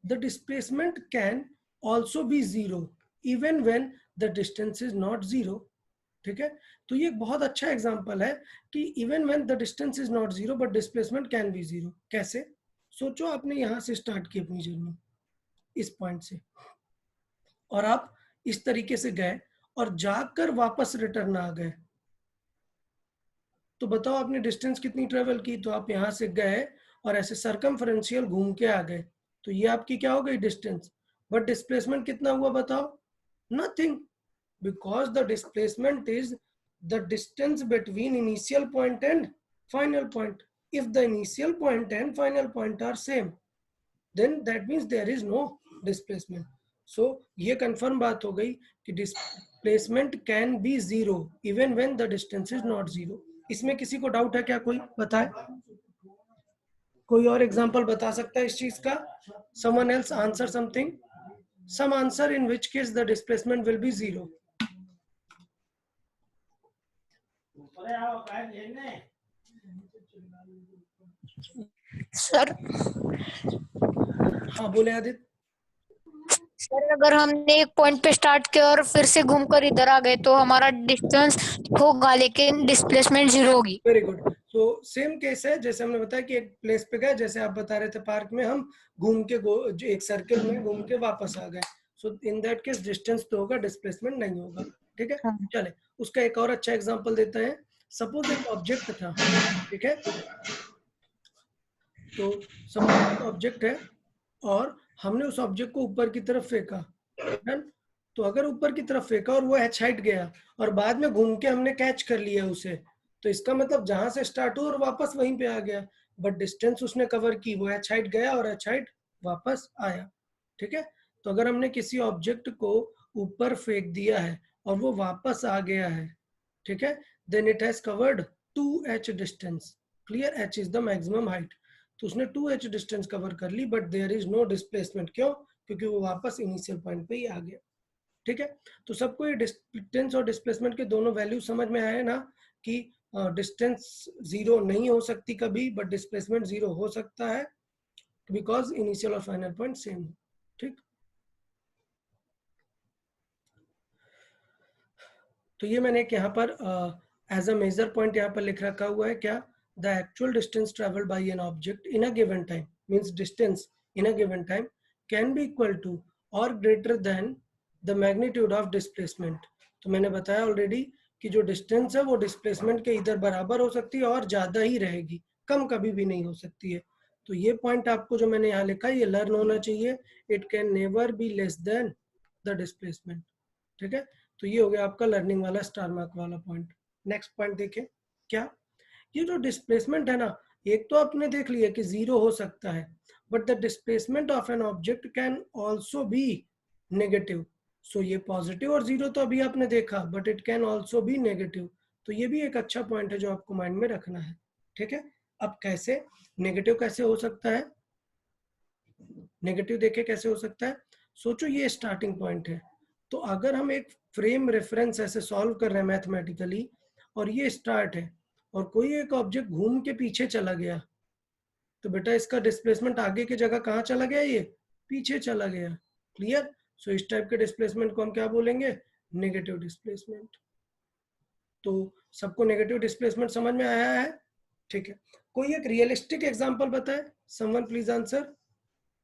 the displacement can also B zero even when the distance is not zero. ठीक है, तो ये एक बहुत अच्छा एग्जांपल है कि even when the distance is not zero but displacement can be zero. कैसे? सोचो आपने यहां से स्टार्ट की अपनी जर्नी इस पॉइंट से, और आप इस तरीके से गए और जाकर वापस रिटर्न आ गए, तो बताओ आपने डिस्टेंस कितनी ट्रेवल की? तो आप यहां से गए और ऐसे सर्कमफरेंशियल घूम के आ गए, तो ये आपकी क्या हो गई? डिस्टेंस। बट डिस्प्लेसमेंट कितना हुआ बताओ? Nothing, because the displacement is the distance between initial point and final point. If the initial point and final point are same, then that means there is no displacement. So ये confirm बात हो गई कि displacement can be zero even when the distance is not zero. इसमें किसी को doubt है क्या? कोई बताए, कोई और एग्जांपल बता सकता है इस चीज का? someone else answer something, some answer in which case the displacement will be zero. Sir हाँ बोले आदित्य। सर अगर हमने एक पॉइंट पे स्टार्ट किया और फिर से घूमकर इधर आ गए तो हमारा डिस्टेंस होगा लेकिन डिस्प्लेसमेंट जीरो होगी। Very good. तो सेम केस है, जैसे हमने बताया कि एक प्लेस पे गए, जैसे आप बता रहे थे पार्क में हम घूम के एक सर्कल में घूम के वापस आ गए, सो इन दैट केस डिस्टेंस तो होगा, डिस्प्लेसमेंट नहीं होगा। ठीक है, हाँ। चले उसका एक और अच्छा एग्जांपल देते हैं। सपोज एक ऑब्जेक्ट था, ठीक है, तो सपोज ऑब्जेक्ट है और हमने उस ऑब्जेक्ट को ऊपर की तरफ फेंका, डन। तो अगर ऊपर की तरफ फेंका और वो एच हाइट गया और बाद में घूम के हमने कैच कर लिया उसे, तो इसका मतलब जहां से स्टार्ट हुआ और वापस वहीं पे आ गया, बट डिस्टेंस उसने कवर की, वो एच हाइट गया और एच हाइट वापस आया। ठीक है, तो अगर हमने किसी ऑब्जेक्ट को ऊपर फेंक दिया है और वो वापस आ गया है, ठीक है, then it has covered 2h distance. Clear? h is the maximum height, तो उसने 2h डिस्टेंस कवर कर ली, but there is no displacement. क्यों? क्योंकि वो वापस इनिशियल पॉइंट पे ही आ गया। ठीक है, तो सबको ये डिस्टेंस और डिस्प्लेसमेंट के दोनों वैल्यू समझ में आए ना, कि डिस्टेंस जीरो नहीं हो सकती कभी, बट डिस्प्लेसमेंट जीरो हो सकता है बिकॉज इनिशियल और फाइनल पॉइंट सेम हो। ठीक, तो ये मैंने एक यहाँ पर एज अ मेजर पॉइंट यहाँ पर लिख रखा हुआ है। क्या? The actual distance travelled by an object in a given time, means distance in a given time can be equal to और greater than the magnitude of displacement. तो मैंने बताया ऑलरेडी कि जो डिस्टेंस है वो डिस्प्लेसमेंट के इधर बराबर हो सकती है और ज्यादा ही रहेगी, कम कभी भी नहीं हो सकती है। तो ये पॉइंट आपको जो मैंने यहाँ लिखा है ये लर्न होना चाहिए। It can never be less than the displacement. ठीक है, तो ये हो गया आपका लर्निंग वाला स्टार मार्क वाला पॉइंट। नेक्स्ट पॉइंट देखिए, क्या? ये जो डिस्प्लेसमेंट है ना, एक तो आपने देख लिया कि जीरो हो सकता है, but the displacement of an object can also be negative. So ये पॉजिटिव और जीरो तो अभी आपने देखा, but it can also be negative. तो ये भी एक अच्छा पॉइंट है जो आपको माइंड में रखना है। ठीक है, अब कैसे नेगेटिव कैसे हो सकता है? नेगेटिव देखे कैसे हो सकता है? सोचो ये स्टार्टिंग पॉइंट है, तो अगर हम एक फ्रेम रेफरेंस ऐसे सॉल्व कर रहे हैं मैथमेटिकली, और ये स्टार्ट है और कोई एक ऑब्जेक्ट घूम के पीछे चला गया, तो बेटा इसका डिस्प्लेसमेंट आगे की जगह कहाँ चला गया? ये पीछे चला गया। क्लियर? सो इस टाइप के डिस्प्लेसमेंट को हम क्या बोलेंगे? Negative displacement. तो सबको नेगेटिव डिस्प्लेसमेंट समझ में आया है? ठीक है, कोई एक रियलिस्टिक एग्जांपल बताए। Someone please answer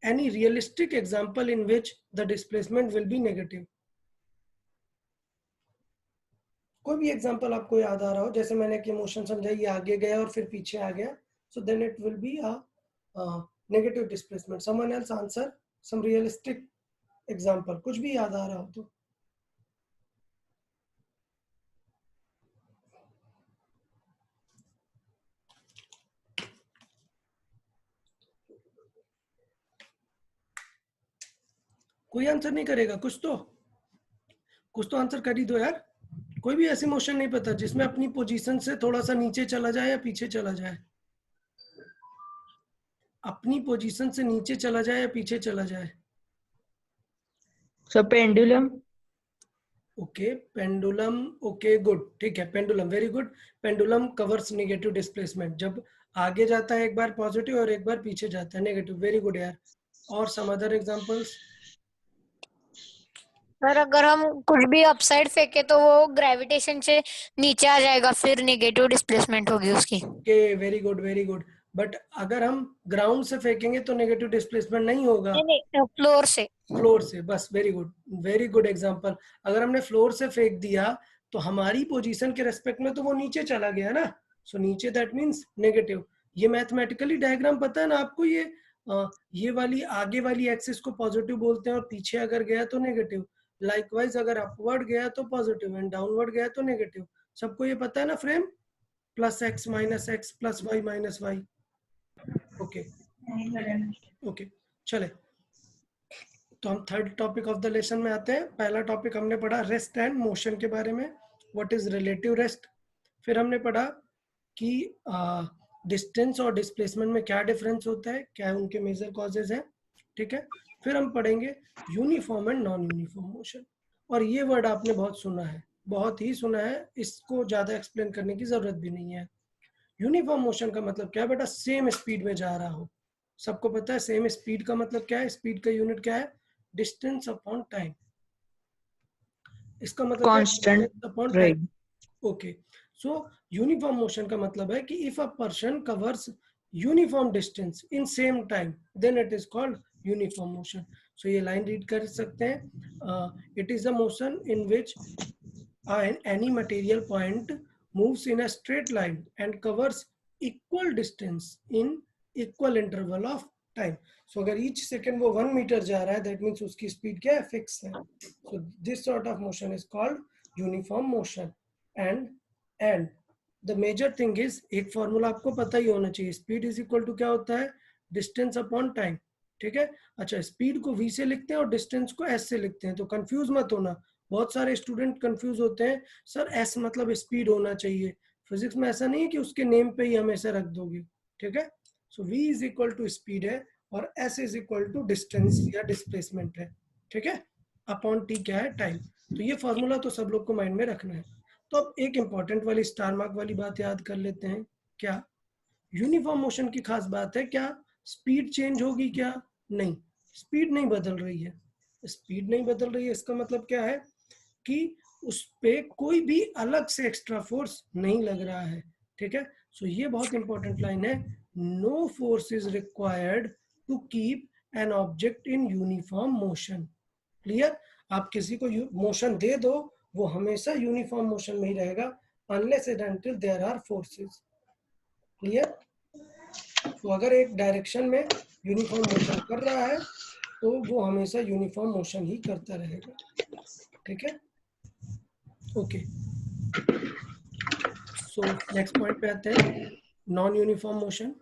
any realistic example in which the displacement will B negative. कोई भी एग्जांपल आपको याद आ रहा हो, जैसे मैंने कि मोशन समझाई, ये आगे गया और फिर पीछे आ गया, so then it will be a negative displacement. Someone else answer some realistic example, कुछ भी याद आ रहा हो तो। कोई आंसर नहीं करेगा? कुछ तो आंसर कर ही दो यार। कोई भी ऐसी मोशन नहीं पता जिसमें अपनी पोजीशन से थोड़ा सा नीचे चला जाए या पीछे चला जाए? अपनी पोजीशन से नीचे चला जाए या पीछे चला जाए? Sir pendulum. Okay, pendulum, okay good, ठीक है, pendulum, very good. Pendulum covers negative displacement, जब आगे जाता है एक बार पॉजिटिव और एक बार पीछे जाता है नेगेटिव, वेरी गुड यार। और सम अदर एग्जांपल्स? सर अगर हम कुछ भी अपसाइड फेंके तो वो ग्रेविटेशन से नीचे आ जाएगा, फिर नेगेटिव डिस्प्लेसमेंट होगी उसकी। Okay, very good very good. But अगर हम ग्राउंड से फेंकेंगे तो नेगेटिव डिस्प्लेसमेंट नहीं होगा, नहीं, फ्लोर से। फ्लोर से, बस वेरी गुड एग्जांपल। अगर हमने फ्लोर से फेंक दिया तो हमारी पोजीशन के रेस्पेक्ट में तो वो नीचे चला गया ना, सो नीचे दैट मींस नेगेटिव। ये मैथमेटिकली डायग्राम पता है ना आपको, ये वाली आगे वाली एक्सिस को पॉजिटिव बोलते हैं और पीछे अगर गया तो नेगेटिव। लाइकवाइज अगर अपवर्ड गया तो पॉजिटिव एंड डाउनवर्ड गया तो नेगेटिव। सबको ये पता है ना frame, plus x minus x plus y minus y. Okay okay, चले तो हम third topic of the lesson में आते हैं। पहला टॉपिक हमने पढ़ा रेस्ट एंड मोशन के बारे में, व्हाट इज रिलेटिव रेस्ट। फिर हमने पढ़ा कि डिस्टेंस और डिस्प्लेसमेंट में क्या डिफरेंस होता है, क्या उनके मेजर कॉजेज हैं, ठीक है। फिर हम पढ़ेंगे uniform and non uniform motion. और ये वर्ड आपने बहुत सुना है, बहुत ही सुना है, इसको ज्यादा एक्सप्लेन करने की जरूरत भी नहीं है। यूनिफॉर्म मोशन का मतलब क्या है बेटा, सेम स्पीड में जा रहा हो। सबको पता है सेम स्पीड का मतलब क्या है, स्पीड का यूनिट क्या है, डिस्टेंस अपॉन टाइम। इसका मतलब constant upon right. Time. Okay, so uniform motion का मतलब है कि if a person covers uniform distance in same time then it is called uniform motion. So ये लाइन रीड कर सकते हैं, it is a motion in which any material point moves in a straight line and covers equal distance in equal interval of time. So अगर each second वो 1 metre जा रहा है, that means उसकी speed क्या है, fix है. So this sort of motion is called uniform motion. And the major thing is, एक फॉर्मूला आपको पता ही होना चाहिए, स्पीड इज इक्वल टू क्या होता है, डिस्टेंस अपॉन टाइम, ठीक है। अच्छा, स्पीड को v से लिखते हैं और डिस्टेंस को s से लिखते हैं, तो कंफ्यूज मत होना। बहुत सारे स्टूडेंट कंफ्यूज होते हैं, सर एस मतलब स्पीड होना चाहिए। फिजिक्स में ऐसा नहीं है कि उसके नेम पे ही हमेशा रख दोगे, ठीक है। So v is equal to speed है और s is equal to distance या डिस्प्लेसमेंट है, ठीक है। अपॉन t क्या है, टाइम। तो ये फॉर्मूला तो सब लोग को माइंड में रखना है। तो अब एक इंपॉर्टेंट वाली स्टार मार्क वाली बात याद कर लेते हैं। क्या यूनिफॉर्म मोशन की खास बात है, क्या स्पीड चेंज होगी क्या, नहीं, स्पीड नहीं बदल रही है। स्पीड नहीं बदल रही है, इसका मतलब क्या है कि उस पे कोई भी अलग से एक्स्ट्रा फोर्स नहीं लग रहा है, ठीक है। सो ये बहुत इंपॉर्टेंट लाइन है, no force is required to keep an object in uniform motion. Clear, आप किसी को मोशन दे दो वो हमेशा यूनिफॉर्म मोशन में ही रहेगा unless and until there are forces. Clear, तो अगर एक डायरेक्शन में यूनिफॉर्म मोशन कर रहा है तो वो हमेशा यूनिफॉर्म मोशन ही करता रहेगा, ठीक है। ओके, सो नेक्स्ट पॉइंट पे आते हैं, non uniform motion.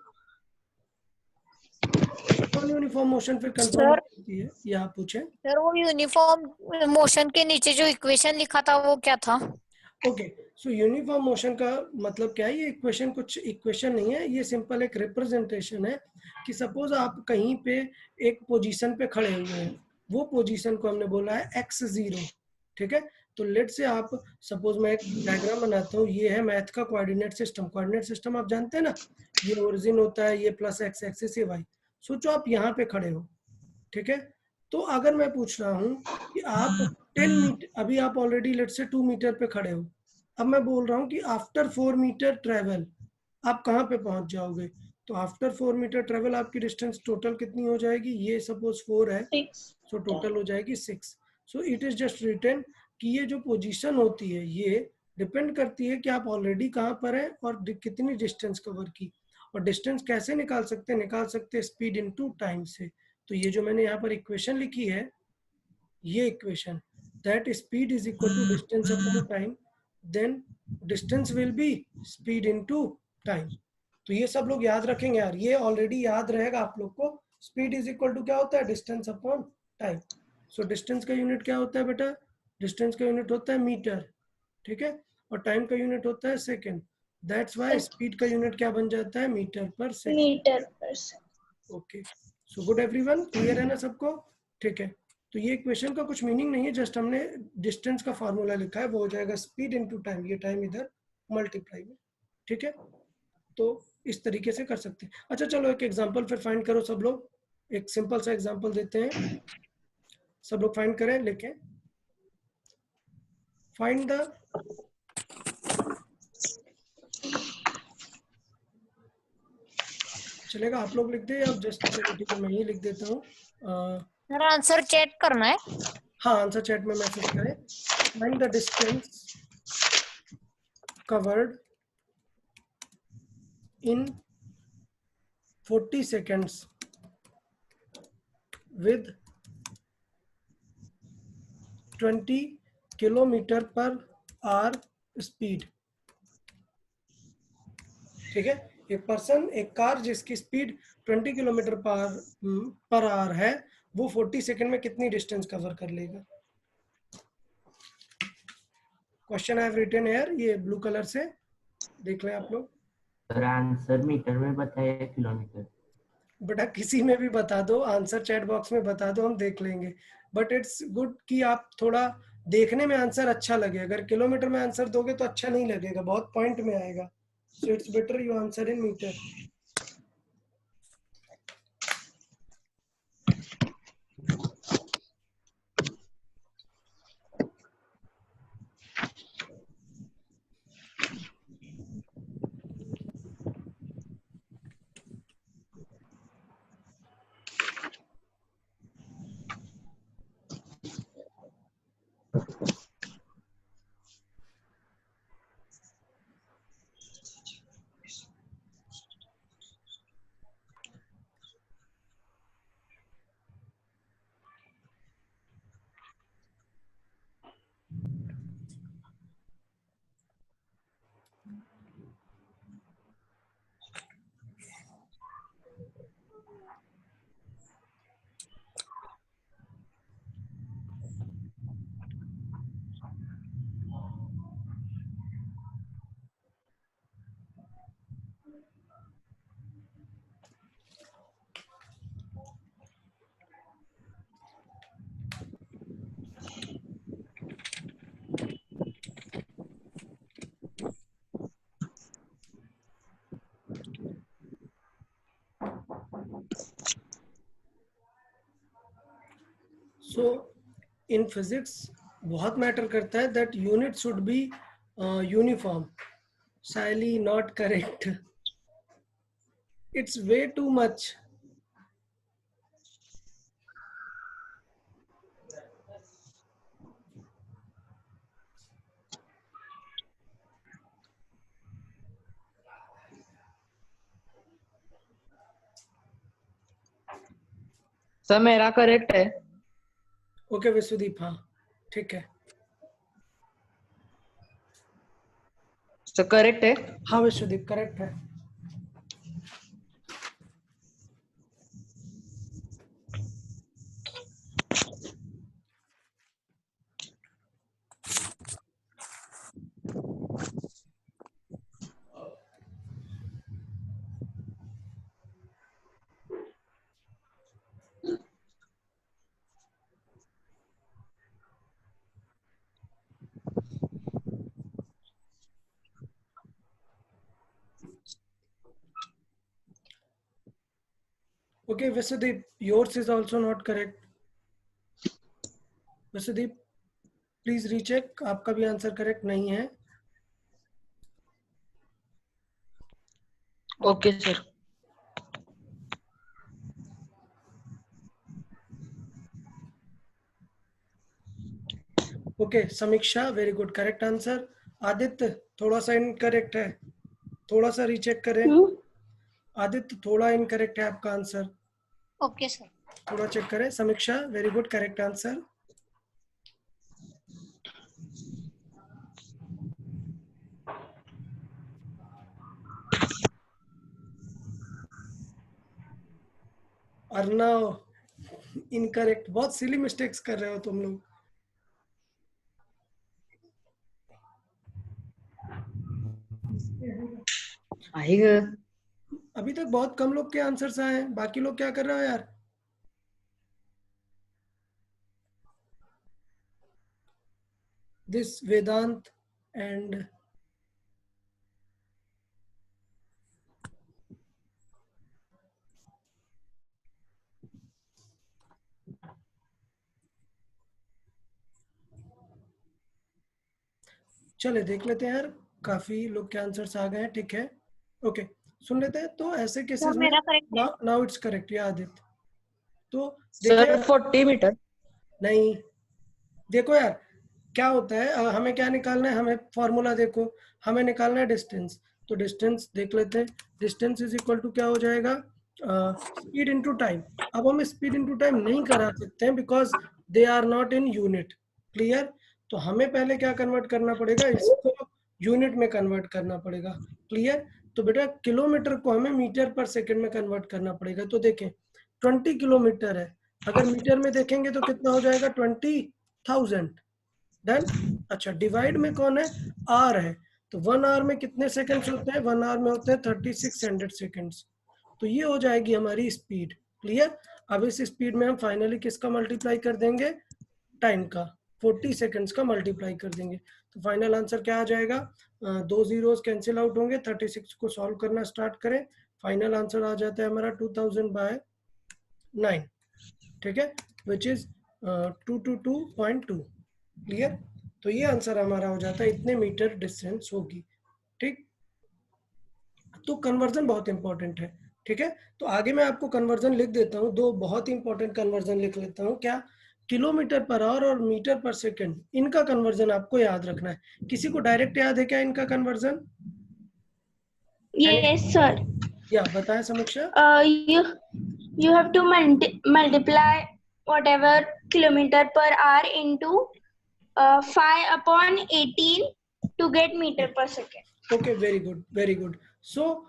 Non uniform motion फिर कंफर्म होती है, या आप पूछें। सर वो यूनिफॉर्म मोशन के नीचे जो इक्वेशन लिखा था वो क्या था? ओके, सो यूनिफॉर्म मोशन का मतलब क्या है, ये इक्वेशन कुछ इक्वेशन नहीं है, ये सिंपल एक रिप्रेजेंटेशन है कि सपोज आप कहीं पे एक पोजीशन पे खड़े हुए हैं, वो पोजीशन को हमने बोला है x0, ठीक है। तो लेट से आप सपोज मैं एक डायग्राम बनाता हूँ, ये है मैथ का कोऑर्डिनेट सिस्टम। कोऑर्डिनेट सिस्टम आप जानते हैं ना, ये ओरिजिन होता है, ये प्लस एक्स एक्सिस, ये वाई। सोचो आप यहाँ पे खड़े हो, ठीक है। तो अगर मैं पूछ रहा हूँ कि आप 10 मीटर, अभी आप ऑलरेडी लेट से 2 मीटर पे खड़े हो, अब मैं बोल रहा हूँ कि आफ्टर 4 मीटर ट्रेवल आप कहाँ पे पहुंच जाओगे। तो आफ्टर 4 मीटर ट्रेवल आपकी डिस्टेंस टोटल कितनी हो जाएगी, ये सपोज 4 है, सो टोटल हो जाएगी 6। So it is just written कि ये जो पोजीशन होती है ये डिपेंड करती है कि आप ऑलरेडी कहाँ पर हैं और कितनी डिस्टेंस कवर की। और डिस्टेंस कैसे निकाल सकते हैं, निकाल सकते हैं स्पीड इनटू टाइम से। तो ये जो मैंने यहाँ पर इक्वेशन लिखी है, ये equation, that speed is equal to distance upon time, then distance will be speed into time. तो ये सब लोग याद रखेंगे यार, ये ऑलरेडी याद रहेगा आप लोग को। स्पीड इज इक्वल टू क्या होता है, distance upon time. So distance का यूनिट क्या होता है बेटा, डिस्टेंस का यूनिट होता है मीटर, ठीक है, और टाइम का यूनिट होता है सेकंड। दैट्स व्हाई स्पीड का यूनिट क्या बन जाता है, metre per second. Metre per second. Okay, so good everyone, clear है ना सबको? ठीक है, तो ये इक्वेशन का कुछ मीनिंग नहीं है, जस्ट हमने डिस्टेंस का फॉर्मूला लिखा है, वो हो जाएगा स्पीड इनटू टाइम, ये टाइम इधर मल्टीप्लाई में। ठीक है, तो इस तरीके से कर सकते हैं। अच्छा चलो एक एग्जांपल फिर फाइंड करो सब लोग, एक सिंपल सा एग्जांपल देते हैं, सब लोग फाइंड करें लेके। फाइंड द चलेगा, आप लोग लिख दे या जस्ट, चलो ठीक है मैं ही लिख देता हूँ। सर आंसर चेक करना है। हाँ, आंसर चैट में मैसेज करें। Find the distance covered in 40 seconds with 20 kilometre per our speed. ठीक है, एक पर्सन, एक कार जिसकी स्पीड 20 किलोमीटर पर आवर है, वो 40 सेकंड में कितनी डिस्टेंस कवर कर लेगा? Question I have written here, ये ब्लू कलर से देख लें आप लोग। सर आंसर मीटर में बताया किलोमीटर। बेटा किसी में भी बता दो, आंसर चैट बॉक्स में बता दो, हम देख लेंगे। बट इट्स गुड कि आप थोड़ा देखने में आंसर अच्छा लगे, अगर किलोमीटर में आंसर दोगे तो अच्छा नहीं लगेगा, बहुत पॉइंट में आएगा। So it's better you answer in metre. So in physics बहुत मैटर करता है that unit should be uniform. Sayali not correct, it's way too much. Sir मेरा करेक्ट है। ओके विश्वदीप, हाँ ठीक है। सर करेक्ट है। हाँ विश्वदीप करेक्ट है। Okay, Vasudeep, yours is also not correct. Vasudeep, please recheck, आपका भी आंसर करेक्ट नहीं है। Okay sir. Okay, Samiksha very good, correct answer. Aditya थोड़ा सा इनकरेक्ट है, थोड़ा सा रीचेक करें। आदित्य थोड़ा इनकरेक्ट है आपका आंसर, ओके सर। थोड़ा चेक करें। समीक्षा very good, correct answer. Arnav incorrect, बहुत सिली मिस्टेक्स कर रहे हो तुम लोग। आएगा। अभी तक बहुत कम लोग के आंसर्स आए हैं, बाकी लोग क्या कर रहे हो यार? This Vedant and चले देख लेते हैं यार, काफी लोग के आंसर्स आ गए हैं, ठीक है, ओके सुन लेते हैं। तो ऐसे केसेस में मेरा करेक्ट है। नाउ इट्स करेक्ट या आदित्य? तो देखिए सर 40 मीटर। नहीं, देखो यार क्या होता है, हमें क्या निकालना है, हमें फॉर्मूला देखो, हमें निकालना है डिस्टेंस। तो डिस्टेंस देख लेते हैं, डिस्टेंस इज इक्वल टू क्या हो जाएगा, स्पीड इनटू टाइम। अब हम स्पीड इनटू टाइम नहीं करा सकते हैं because they are not in unit, clear? तो हमें पहले क्या कन्वर्ट करना पड़ेगा, इसको यूनिट में कन्वर्ट करना पड़ेगा, क्लियर? तो बेटा किलोमीटर को हमें मीटर पर सेकंड में कन्वर्ट करना पड़ेगा। तो देखें 20 किलोमीटर है, अगर मीटर में देखेंगे तो कितना हो जाएगा, 20,000। डन। अच्छा डिवाइड में कौन है, आर है। तो 1 आवर में कितने सेकंड्स होते हैं, 1 आवर में होते हैं 3600 सेकंड्स। तो ये हो जाएगी हमारी स्पीड, क्लियर? अब इस स्पीड में हम फाइनली किसका मल्टीप्लाई कर देंगे, टाइम का, 40 सेकंड्स का मल्टीप्लाई कर देंगे। तो फाइनल आंसर क्या आ जाएगा, 2 जीरोस कैंसिल आउट होंगे, 36 को सॉल्व करना स्टार्ट करें, फाइनल आंसर आ जाता है हमारा 2000/9, ठीक है, विच इज 222.2, क्लियर? तो ये आंसर हमारा हो जाता है, इतने मीटर डिस्टेंस होगी, ठीक? तो कन्वर्जन बहुत इंपॉर्टेंट है, ठीक है? तो आगे मैं आपको कन्वर्जन लिख देता हूँ, दो बहुत इंपॉर्टेंट कन्वर्जन लिख लेता हूँ। क्या, किलोमीटर पर आवर और मीटर पर सेकंड, इनका कन्वर्जन आपको याद रखना है। किसी को डायरेक्ट याद है क्या इनका कन्वर्जन? Yes, sir. या बताएं समीक्षा। You have to multiply whatever kilometer per hour into 5/18 to get meter per second. Okay very good very good. So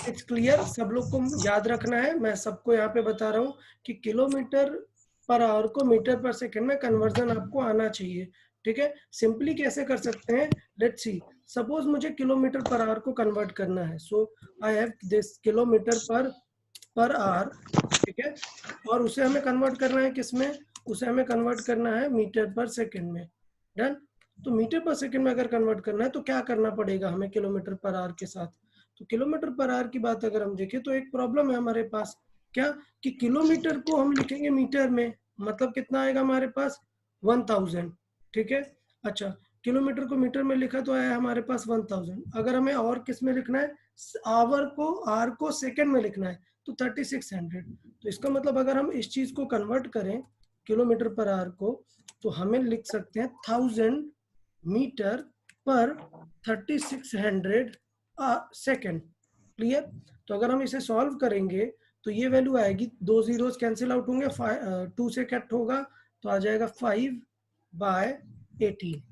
it's clear, सब लोग को याद रखना है। मैं सबको यहाँ पे बता रहा हूँ कि किलोमीटर पर आवर को मीटर पर सेकंड में कन्वर्जन आपको आना चाहिए, ठीक है? सिंपली कैसे कर सकते हैं, लेट्स सी। सपोज मुझे किलोमीटर पर आवर को कन्वर्ट करना है, so I have this kilometre per hour, ठीक है? और उसे हमें कन्वर्ट करना है किसमें, उसे हमें कन्वर्ट करना है मीटर पर सेकंड में। डन। तो मीटर पर सेकंड में अगर कन्वर्ट करना है तो क्या करना पड़ेगा हमें किलोमीटर पर आवर के साथ? तो किलोमीटर पर आवर की बात अगर हम देखें तो एक प्रॉब्लम है हमारे पास, क्या कि किलोमीटर को हम लिखेंगे मीटर में, मतलब कितना आएगा हमारे पास, 1000, ठीक है? अच्छा किलोमीटर को मीटर में लिखा तो आया हमारे पास 1000। अगर हमें और किस में लिखना है, आर को सेकंड में लिखना है तो 3600। तो इसका मतलब अगर हम इस चीज को कन्वर्ट करें किलोमीटर पर आवर को, तो हमें लिख सकते हैं 1000 मीटर पर 3600 सेकंड, क्लियर? तो अगर हम इसे सॉल्व करेंगे तो ये वैल्यू आएगी, 2 जीरोस कैंसिल आउट होंगे, 2 से कट होगा तो आ जाएगा 5/18,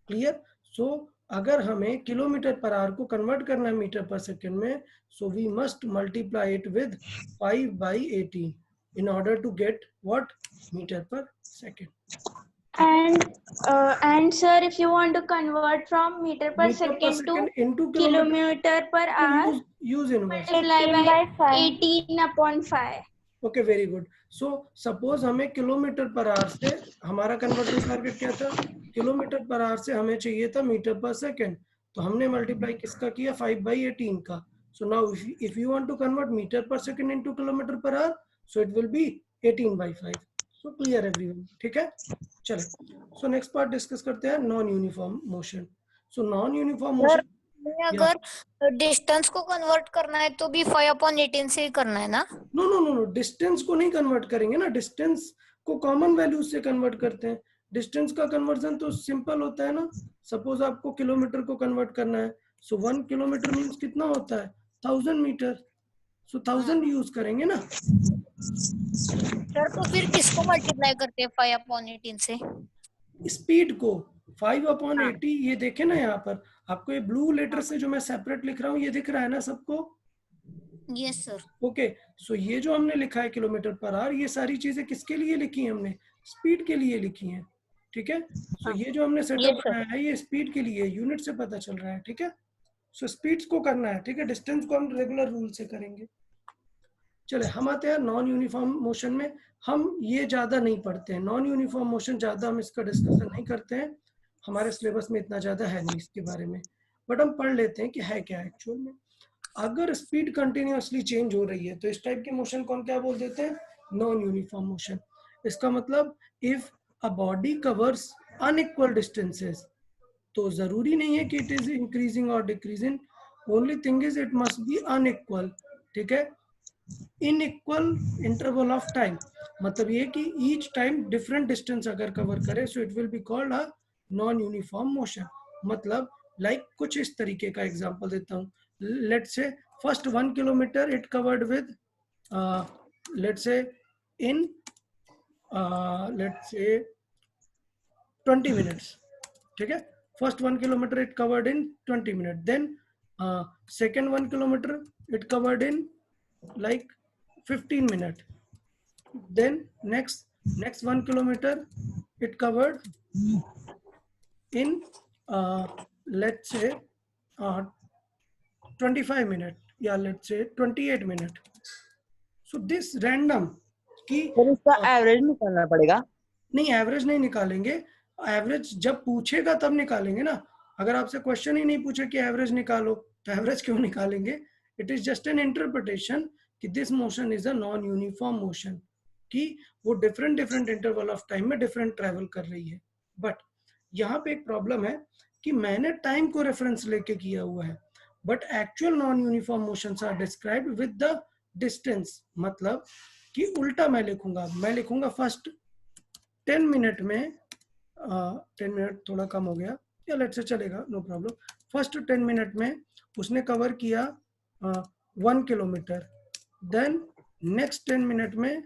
क्लियर? सो अगर हमें किलोमीटर पर आवर को कन्वर्ट करना है मीटर पर सेकंड में, so we must multiply it with 5/18 in order to get what, meter per second. And sir, if you want to convert from meter per second to into kilometer per hour, use inverse, multiply by 18/5. Okay very good. So suppose हमें kilometre per our से, हमारा conversion target क्या था, kilometre per our से हमें चाहिए था metre per second, तो हमने मल्टीप्लाई किसका किया, 5/18 का। So now if you want to convert metre per second into kilometre per hour, so it will be 18/5। So clear everyone, ठीक है? चले, सो नेक्स्ट पार्ट डिस्कस करते हैं, non uniform motion. So non uniform motion, अगर distance को convert करना है तो भी 5/18 से ही करना है ना? No no no no, distance को नहीं कन्वर्ट करेंगे ना, डिस्टेंस को कॉमन वैल्यूज से कन्वर्ट करते हैं। डिस्टेंस का कन्वर्जन तो सिंपल होता है ना। सपोज आपको किलोमीटर को कन्वर्ट करना है, सो 1 किलोमीटर मीन्स कितना होता है, 1000 मीटर, सो 1000 यूज करेंगे ना। सर तो फिर किसको मल्टीप्लाई करते हैं 5/18 से? स्पीड को 5/80, ये देखे ना यहाँ पर आपको, ये ब्लू लेटर से जो मैं सेपरेट लिख रहा हूँ ये दिख रहा है ना सबको? Yes sir. ओके, सो ये जो हमने लिखा है किलोमीटर पर आवर, ये सारी चीजें किसके लिए लिखी हैं हमने, स्पीड के लिए लिखी हैं, ठीक है? सो ये जो हमने सेटअप बनाया है ये स्पीड के लिए, यूनिट से पता चल रहा है, ठीक है? सो स्पीड्स को करना है, ठीक है, डिस्टेंस को हम रेगुलर रूल से करेंगे। चले हम आते हैं नॉन यूनिफॉर्म मोशन में। हम ये ज्यादा नहीं पढ़ते हैं, नॉन यूनिफॉर्म मोशन ज्यादा हम इसका डिस्कशन नहीं करते हैं, हमारे सिलेबस में इतना ज्यादा है नहीं इसके बारे में, बट हम पढ़ लेते हैं कि है क्या एक्चुअल में। अगर स्पीड कंटिन्यूअसली चेंज हो रही है तो इस टाइप के मोशन को हम क्या बोल देते हैं, नॉन यूनिफॉर्म मोशन। इसका मतलब if a body covers unequal distances, तो जरूरी नहीं है कि इट इज इंक्रीजिंग और decreasing, only thing is it must be unequal, ठीक है, इनइक्वल इंटरवल ऑफ टाइम, मतलब ये कि ईच टाइम डिफरेंट डिस्टेंस अगर कवर करे, सो it will be called a non uniform motion. मतलब लाइक कुछ इस तरीके का एग्जांपल देता हूँ, let's say first 1 kilometre it covered with let's say in let's say 20 minutes, ठीक है, first 1 kilometre it covered in 20 minute, then second 1 kilometre it covered in like 15 minutes, then next 1 kilometer it covered in let's say 25 minutes, yeah, let's say 28 minutes. So this random कि फिर इसका average निकालना पड़ेगा। नहीं, average नहीं निकालेंगे, average जब पूछेगा तब निकालेंगे ना। अगर आपसे क्वेश्चन ही नहीं पूछे कि एवरेज निकालो तो एवरेज क्यों निकालेंगे। It is just an interpretation कि this motion is a non uniform motion, कि वो different different interval of time में डिफरेंट ट्रेवल कर रही है। बट यहाँ पे एक प्रॉब्लम है कि मैंने टाइम को रेफरेंस लेके किया हुआ है, but actual non uniform motions are described with the distance. मतलब कि उल्टा मैं लिखूंगा फर्स्ट 10 मिनट में 10 मिनट थोड़ा कम हो गया, या लेट से चलेगा, नो प्रॉब्लम। फर्स्ट 10 मिनट में उसने कवर किया 1 किलोमीटर, देन नेक्स्ट 10 मिनट में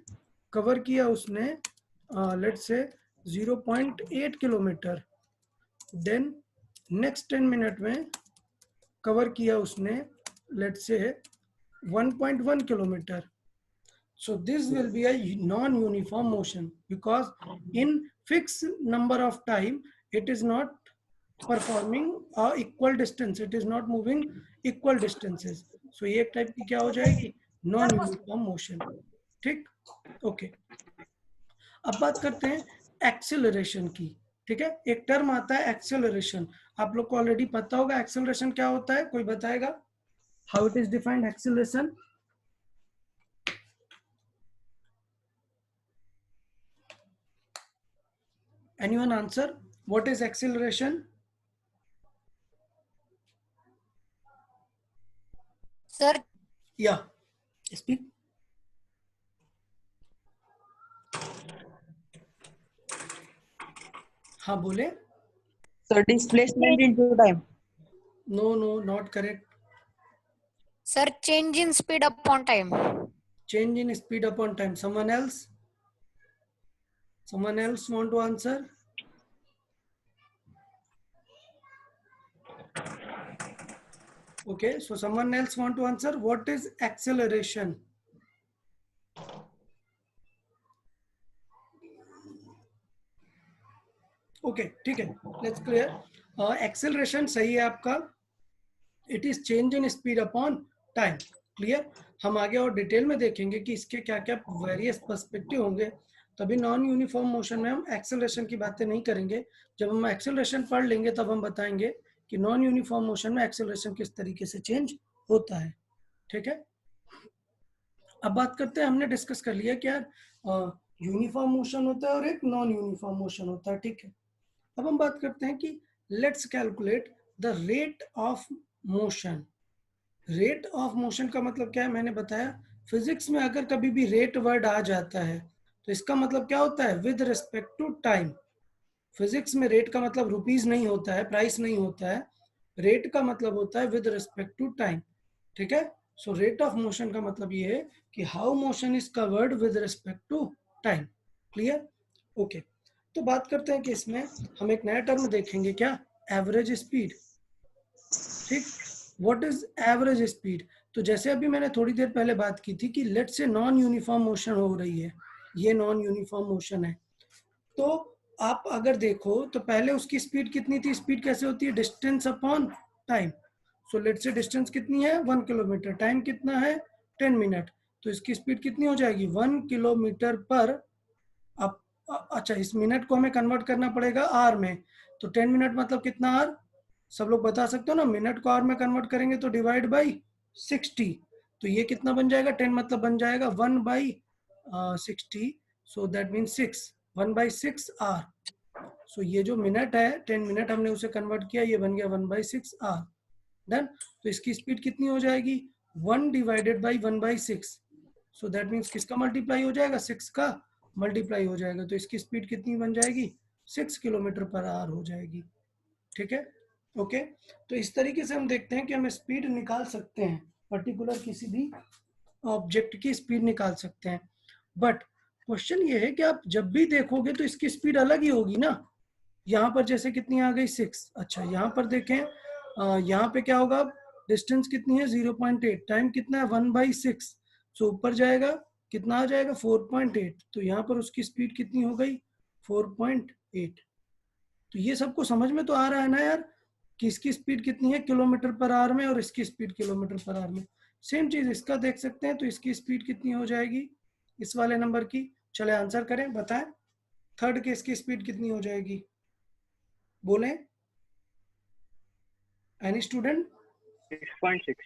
कवर किया उसने लेट से 0.8 किलोमीटर, देन नेक्स्ट 10 मिनट में कवर किया उसने लेट से 1.1 kilometer. So this will be a non-uniform motion because in fixed number of time it is not performing a equal distance, it is not moving equal distances. So ये एक type की क्या हो जाएगी, non-uniform motion, ठीक, okay. अब बात करते हैं एक्सेलरेशन की, ठीक है। एक टर्म आता है एक्सेलरेशन, आप लोग को ऑलरेडी पता होगा एक्सेलरेशन क्या होता है, कोई बताएगा how it is defined acceleration. Anyone answer? What is acceleration? Sir, Yeah, speak. हाँ बोले। So displacement into time. No, not correct. sir, change in speed upon time. Change in speed upon time. Someone else? Someone else want to answer? Okay, so someone else want to answer. What is acceleration? Okay, ठीक है, let's clear. Acceleration सही है आपका, it is change in speed upon time, clear. हम आगे और detail में देखेंगे कि इसके क्या क्या वेरियस पर्सपेक्टिव होंगे, तभी नॉन यूनिफॉर्म मोशन में हम एक्सेलरेशन की बातें नहीं करेंगे। जब हम एक्सेलरेशन पढ़ लेंगे तब हम बताएंगे कि नॉन यूनिफॉर्म मोशन में एक्सेलरेशन किस तरीके से चेंज होता है, ठीक है। अब बात करते हैं, हमने डिस्कस कर लिया क्या यूनिफॉर्म मोशन होता है और एक नॉन यूनिफॉर्म मोशन होता है, ठीक है। अब हम बात करते हैं कि let's calculate the rate of motion. Rate of motion का मतलब क्या है, मैंने बताया फिजिक्स में अगर कभी भी रेट वर्ड आ जाता है तो इसका मतलब क्या होता है, with respect to time. Physics में रेट का मतलब रुपीज नहीं होता है, प्राइस नहीं होता है, रेट का मतलब होता है विद रिस्पेक्ट टू टाइम, ठीक है। सो रेट ऑफ मोशन का मतलब ये है कि how motion is covered with respect to time, clear, okay. तो बात करते हैं कि इसमें हम एक नया टर्म देखेंगे, क्या, एवरेज स्पीड, ठीक। What is average speed? तो जैसे अभी मैंने थोड़ी देर पहले बात की थी कि लेट से नॉन यूनिफॉर्म मोशन हो रही है, ये नॉन यूनिफॉर्म मोशन है, तो आप अगर देखो तो पहले उसकी स्पीड कितनी थी, स्पीड कैसे होती है, distance upon time. So let's say distance कितनी है 1 किलोमीटर, टाइम कितना है 10 मिनट, तो इसकी स्पीड कितनी हो जाएगी 1 किलोमीटर पर अब अच्छा इस मिनट को हमें कन्वर्ट करना पड़ेगा आर में, तो 10 मिनट मतलब कितना आर, सब लोग बता सकते हो ना, मिनट को आर में कन्वर्ट करेंगे तो डिवाइड बाई 60, तो ये कितना बन जाएगा 10 मतलब बन जाएगा 1/60, सो दैट मीन 6, 1/6 आर। सो ये जो मिनट है 10 मिनट हमने उसे कन्वर्ट किया, ये बन गया 1/6 आर। डन। तो इसकी स्पीड कितनी हो जाएगी 1 divided by 1/6, so that means किसका मल्टीप्लाई हो जाएगा 6 का मल्टीप्लाई हो जाएगा, तो इसकी स्पीड कितनी बन जाएगी 6 किलोमीटर पर आवर हो जाएगी। ठीक है, ओके। तो इस तरीके से हम देखते हैं कि हम स्पीड निकाल सकते हैं, पर्टिकुलर किसी भी ऑब्जेक्ट की स्पीड निकाल सकते हैं। बट क्वेश्चन ये है कि आप जब भी देखोगे तो इसकी स्पीड अलग ही होगी ना। यहाँ पर जैसे कितनी आ गई 6, अच्छा यहाँ पर देखें यहाँ पे क्या होगा, डिस्टेंस कितनी है 0.8, टाइम कितना है 1/6, सो ऊपर जाएगा कितना आ जाएगा 4.8, तो यहाँ पर उसकी स्पीड कितनी हो गई 4.8। तो ये सबको समझ में तो आ रहा है ना यार कि इसकी स्पीड कितनी है किलोमीटर पर आवर में और इसकी स्पीड किलोमीटर पर आवर में। सेम चीज इसका देख सकते हैं, तो इसकी स्पीड कितनी हो जाएगी इस वाले नंबर की, चले आंसर करें, बताएं थर्ड केस की स्पीड कितनी हो जाएगी, बोलें एनी स्टूडेंट। 6.6.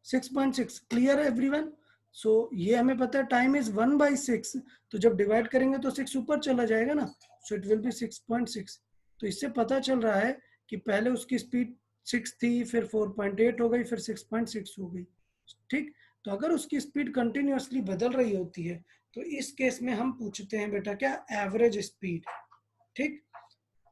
6.6 क्लियर है एवरीवन। सो ये हमें पता है टाइम इज 1/6, तो जब डिवाइड करेंगे तो 6 ऊपर चला जाएगा ना, सो इट विल बी 6.6। तो इससे पता चल रहा है कि पहले उसकी स्पीड 6 थी, फिर 4.8 हो गई, फिर 6.6 हो गई। ठीक, तो अगर उसकी स्पीड कंटिन्यूअसली बदल रही होती है तो इस केस में हम पूछते हैं बेटा क्या, एवरेज स्पीड। ठीक,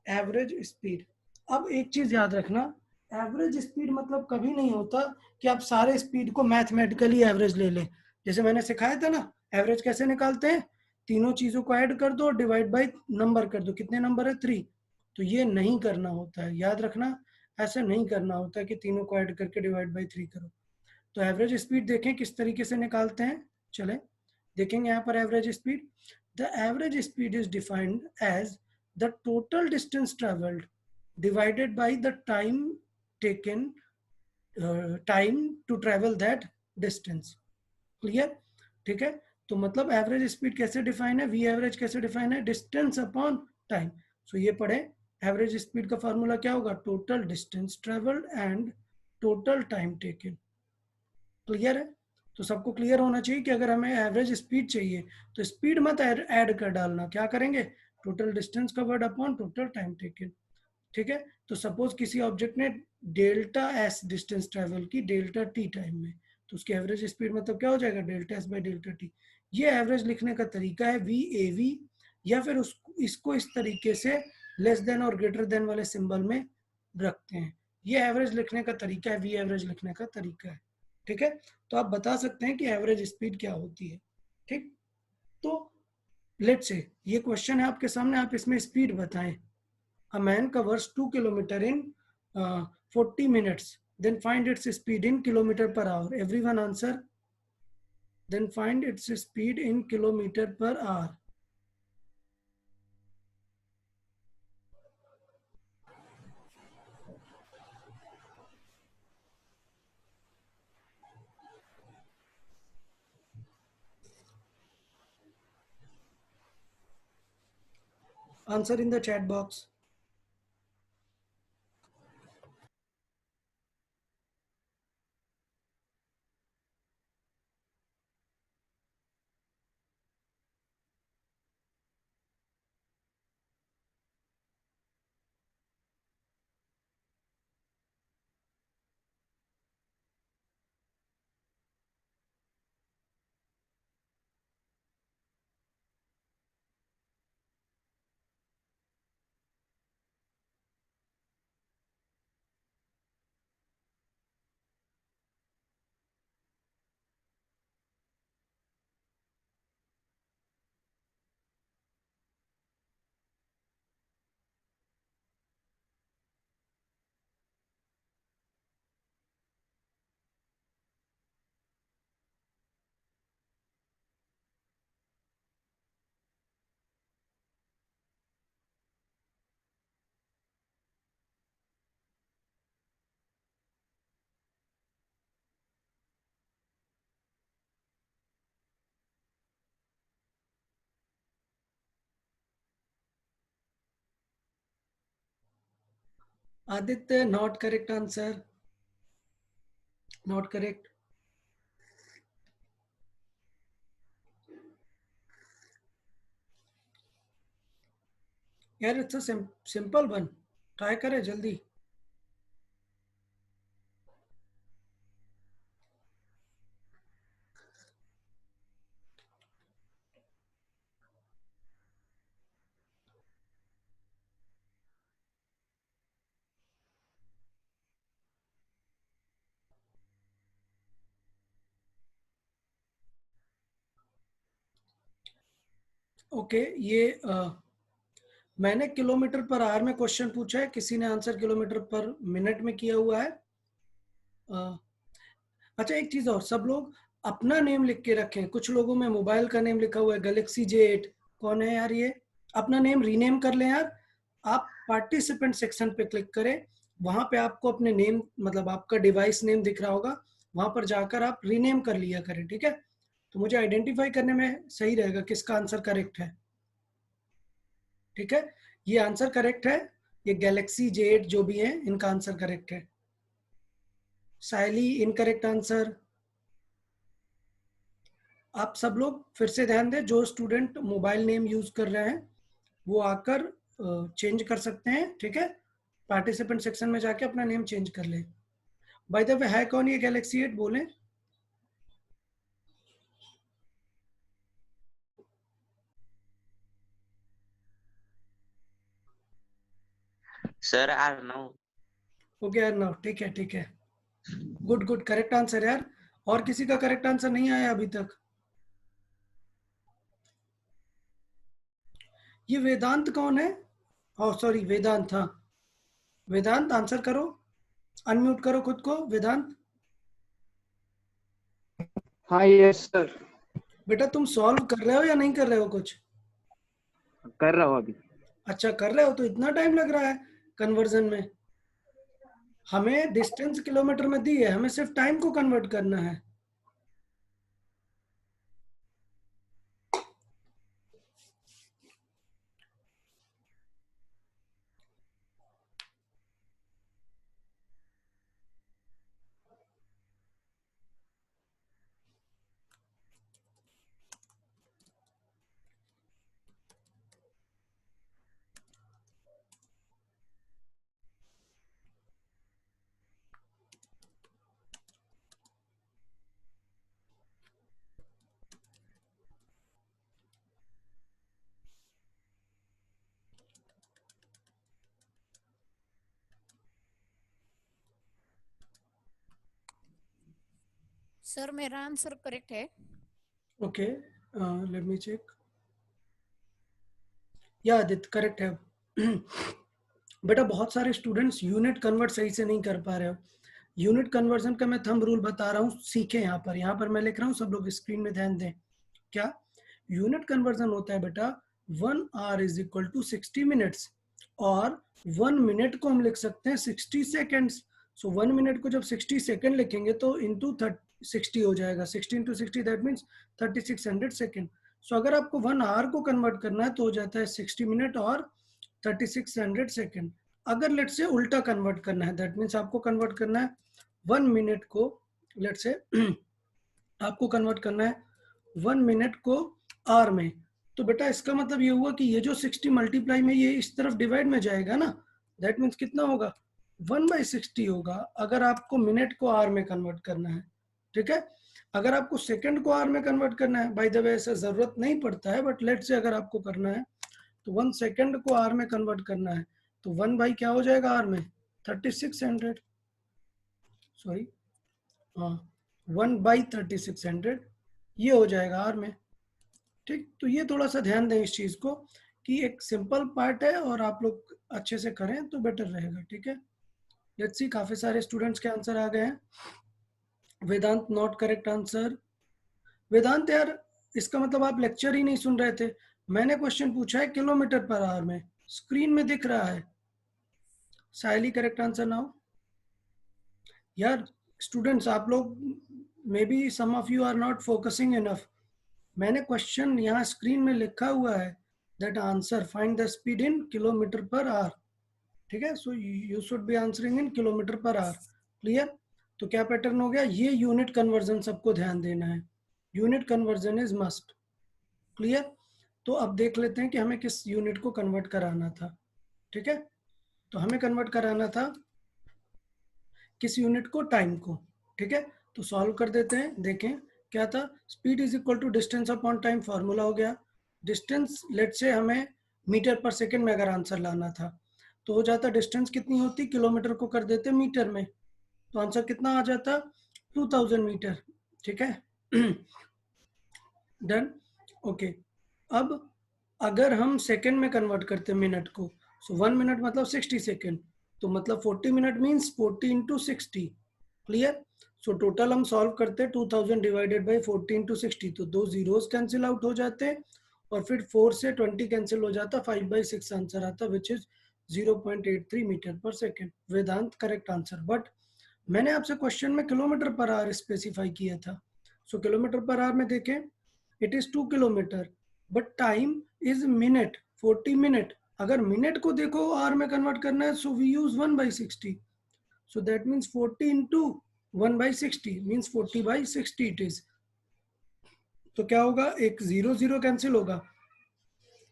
एवरेज स्पीड। अब एक चीज याद रखना, एवरेज स्पीड मतलब कभी नहीं होता कि आप सारे स्पीड को मैथमेटिकली एवरेज ले लें। जैसे मैंने सिखाया था ना एवरेज कैसे निकालते हैं, तीनों चीजों को ऐड कर दो, डिवाइड बाय नंबर कर दो, कितने नंबर है 3, तो ये नहीं करना होता है, याद रखना ऐसा नहीं करना होता है कि तीनों को ऐड करके डिवाइड बाय 3 करो। तो एवरेज स्पीड देखें किस तरीके से निकालते हैं, चले देखेंगे यहाँ पर average speed. The average speed is defined as the total distance travelled divided by the taken time to travel that distance। Clear, ठीक है। तो मतलब एवरेज स्पीड कैसे डिफाइन है, वी एवरेज कैसे डिफाइन है, डिस्टेंस अपॉन टाइम। सो ये पढ़े, एवरेज स्पीड का फॉर्मूला क्या होगा, total distance travelled and total time taken. Clear है, तो सबको क्लियर होना चाहिए कि अगर हमें एवरेज स्पीड चाहिए तो स्पीड मत ऐड कर डालना, क्या करेंगे total distance covered upon total time taken. ठीक है, तो सपोज किसी ऑब्जेक्ट ने डेल्टा एस डिस्टेंस ट्रेवल की डेल्टा टी टाइम में, तो उसकी एवरेज स्पीड मतलब क्या हो जाएगा delta S by delta T. ये एवरेज लिखने का तरीका है वी ए वी, या फिर इसको इस तरीके से लेस देन और ग्रेटर देन वाले सिंबल में रखते हैं। ये एवरेज लिखने का तरीका है, वी एवरेज लिखने का तरीका है। ठीक है, तो आप बता सकते हैं कि एवरेज स्पीड क्या होती है। ठीक, तो लेट्स से ये क्वेश्चन है आपके सामने, आप इसमें स्पीड बताएं। A man covers 2 kilometer in 40 minutes. Then find its speed in kilometer per hour. Everyone answer. Then find its speed in kilometer per hour. Answer in the chat box. Aditya not correct answer, not correct. यार it's a simple one, try करें जल्दी. Okay ये मैंने kilometre per hour में question पूछा है, किसी ने आंसर किलोमीटर पर मिनट में किया हुआ है. अच्छा एक चीज और, सब लोग अपना नेम लिख के रखें. कुछ लोगों में मोबाइल का नेम लिखा हुआ है गैलेक्सी J8. कौन है यार ये? अपना नेम रीनेम कर लें यार. आप पार्टिसिपेंट सेक्शन पे क्लिक करें, वहां पे आपको अपने नेम मतलब आपका डिवाइस नेम दिख रहा होगा, वहां पर जाकर आप रीनेम कर लिया करें. ठीक है, तो मुझे आइडेंटिफाई करने में सही रहेगा किसका आंसर करेक्ट है. ठीक है, ये आंसर करेक्ट है. ये गैलेक्सी J8 जो भी है इनका आंसर करेक्ट है. Sayali incorrect answer. आप सब लोग फिर से ध्यान दें, जो स्टूडेंट मोबाइल नेम यूज कर रहे हैं वो आकर चेंज कर सकते हैं. ठीक है, पार्टिसिपेंट सेक्शन में जाके अपना नेम चेंज कर ले. बाय द वे है कौन ये गैलेक्सी 8 बोले? सर अर्नव. ओके अर्नव, ठीक है ठीक है, गुड गुड, करेक्ट आंसर यार. और किसी का करेक्ट आंसर नहीं आया अभी तक? ये वेदांत कौन है? ओ सॉरी वेदांत. हाँ वेदांत आंसर करो, अनम्यूट करो खुद को. वेदांत हाँ यस सर, बेटा तुम सॉल्व कर रहे हो या नहीं कर रहे हो कुछ? कर रहा हूँ अभी. अच्छा कर रहे हो, तो इतना टाइम लग रहा है कन्वर्जन में? हमें डिस्टेंस किलोमीटर में दी है, हमें सिर्फ टाइम को कन्वर्ट करना है. सर मेरा आंसर करेक्ट है. Okay let me check. या आदित्य करेक्ट है. बेटा बहुत सारे स्टूडेंट्स यूनिट कन्वर्ट सही से नहीं कर पा रहे हो. यूनिट कन्वर्जन का मैं थंब रूल बता रहा हूँ, सीखें. यहाँ पर मैं लिख रहा हूँ, सब लोग स्क्रीन में ध्यान दें. क्या यूनिट कन्वर्जन होता है बेटा? 1 hour is equal to 60 minutes, और 1 मिनट को हम लिख सकते हैं 60 सेकेंड्स. सो 1 मिनट को जब 60 सेकेंड लिखेंगे तो इंटू 60 हो जाएगा. 60 इंटू 60 दैट मीन्स 3600 सेकेंड. सो अगर आपको 1 आवर को कन्वर्ट करना है तो हो जाता है 60 मिनट और 3600 सेकेंड. अगर लेट से उल्टा कन्वर्ट करना है, दैट मीन्स आपको कन्वर्ट करना है 1 मिनट को, लेट से आपको कन्वर्ट करना है 1 मिनट को आवर में, तो बेटा इसका मतलब ये हुआ कि ये जो 60 मल्टीप्लाई में ये इस तरफ डिवाइड में जाएगा ना, दैट मीन्स कितना होगा? 1/60 होगा अगर आपको मिनट को आवर में कन्वर्ट करना है. ठीक है, अगर आपको सेकंड को आवर में कन्वर्ट करना है, बाय द वे ऐसा जरूरत नहीं पड़ता है, बट लेट से अगर आपको करना है तो 1 सेकंड को आवर में कन्वर्ट करना है, तो 1 बाई क्या हो जाएगा आवर में? 3600. सॉरी हाँ 1/3600 ये हो जाएगा आवर में. ठीक, तो ये थोड़ा सा ध्यान दें इस चीज को कि एक सिंपल पार्ट है और आप लोग अच्छे से करें तो बेटर रहेगा. ठीक है, लेट्स सी, काफी सारे स्टूडेंट्स के आंसर आ गए हैं. वेदांत नॉट करेक्ट आंसर. वेदांत यार इसका मतलब आप लेक्चर ही नहीं सुन रहे थे. मैंने क्वेश्चन पूछा है किलोमीटर पर आवर में, स्क्रीन में दिख रहा है. Sayali correct answer now. यार स्टूडेंट्स आप लोग, maybe some of you are not focusing enough. मैंने क्वेश्चन यहाँ स्क्रीन में लिखा हुआ है, that answer find the speed in kilometre per hour. ठीक है, so you should be answering in kilometre per hour. Clear? तो क्या पैटर्न हो गया, ये यूनिट कन्वर्जन सबको ध्यान देना है, unit conversion is must. Clear? तो अब देख लेते हैं कि हमें किस यूनिट को कन्वर्ट कराना था। ठीक है, तो हमें कन्वर्ट कराना था किस यूनिट को, टाइम को। ठीक है, तो सॉल्व कर देते हैं। देखें क्या था, speed is equal to distance upon time, formula हो गया। डिस्टेंस लेट से हमें मीटर पर सेकेंड में अगर आंसर लाना था तो हो जाता, डिस्टेंस कितनी होती, किलोमीटर को कर देते मीटर में, तो आंसर कितना आ जाता, 2000 मीटर। ठीक है, डन। ओके, अब अगर हम सेकेंड में कन्वर्ट करते हैं मिनट को, सो 1 मिनट मतलब 60 सेकेंड, तो मतलब 40 minute means 40 into 60। Clear? So total हम सॉल्व करते हैं 2000 डिवाइडेड बाई 40 इंटू 60, तो 2 जीरोस कैंसिल आउट हो जाते हैं और फिर 4 से 20 कैंसिल हो जाता, 5/6 आंसर आता, which is 0.83 metre per second. Vedant correct answer. But मैंने आपसे क्वेश्चन में किलोमीटर पर आवर स्पेसिफाई किया था। सो किलोमीटर पर आवर में देखें, it is 2 kilometre, but time is minute, 40 minute. अगर मिनट को देखो आर में कन्वर्ट करना है, so we use 1/60, so that means 40 into 1/60 means 40/60 it is। तो क्या होगा, एक 0 0 कैंसिल होगा,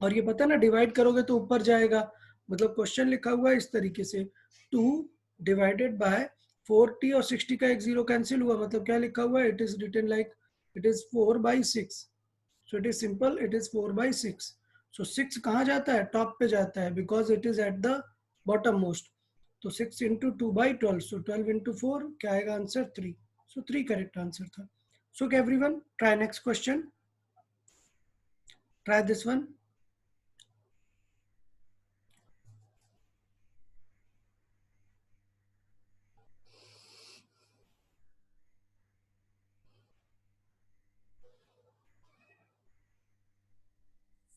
और ये पता ना डिवाइड करोगे तो ऊपर जाएगा, मतलब क्वेश्चन लिखा हुआ है इस तरीके से, 2 डिवाइडेड बाय 40 और 60 का एक 0 कैंसिल हुआ, मतलब क्या लिखा हुआ है, it is written like it is 4/6। So it is simple, it is 4/6। So 6 कहाँ जाता है, टॉप पे जाता है, because it is at the bottom most. तो 6 इंटू 2/12, सो 12 इंटू 4 क्या आएगा आंसर, 3। सो 3 करेक्ट आंसर था। So everyone try next question, try this one.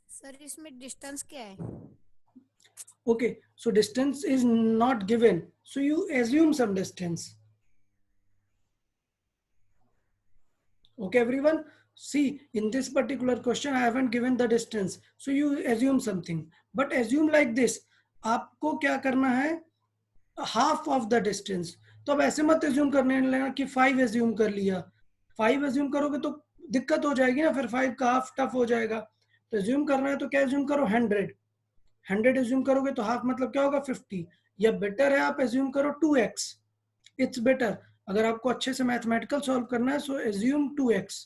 Sir इसमें डिस्टेंस क्या है? Okay, so distance is not given, so you assume some distance. Okay, everyone, see in this particular question I haven't given the distance, so you assume something, but assume like this, आपको क्या करना है, half of the distance। तो अब ऐसे मत assume करने लेना कि 5 assume कर लिया, 5 assume करोगे तो दिक्कत हो जाएगी ना, फिर 5 का half tough हो जाएगा। तो assume करना है तो क्या assume करो, 100 एज्यूम करोगे तो हाफ मतलब क्या होगा, 50, या बेटर है आप एज्यूम करो 2x, इट्स बेटर। अगर आपको अच्छे से मैथमेटिकल सॉल्व करना है, so assume 2x,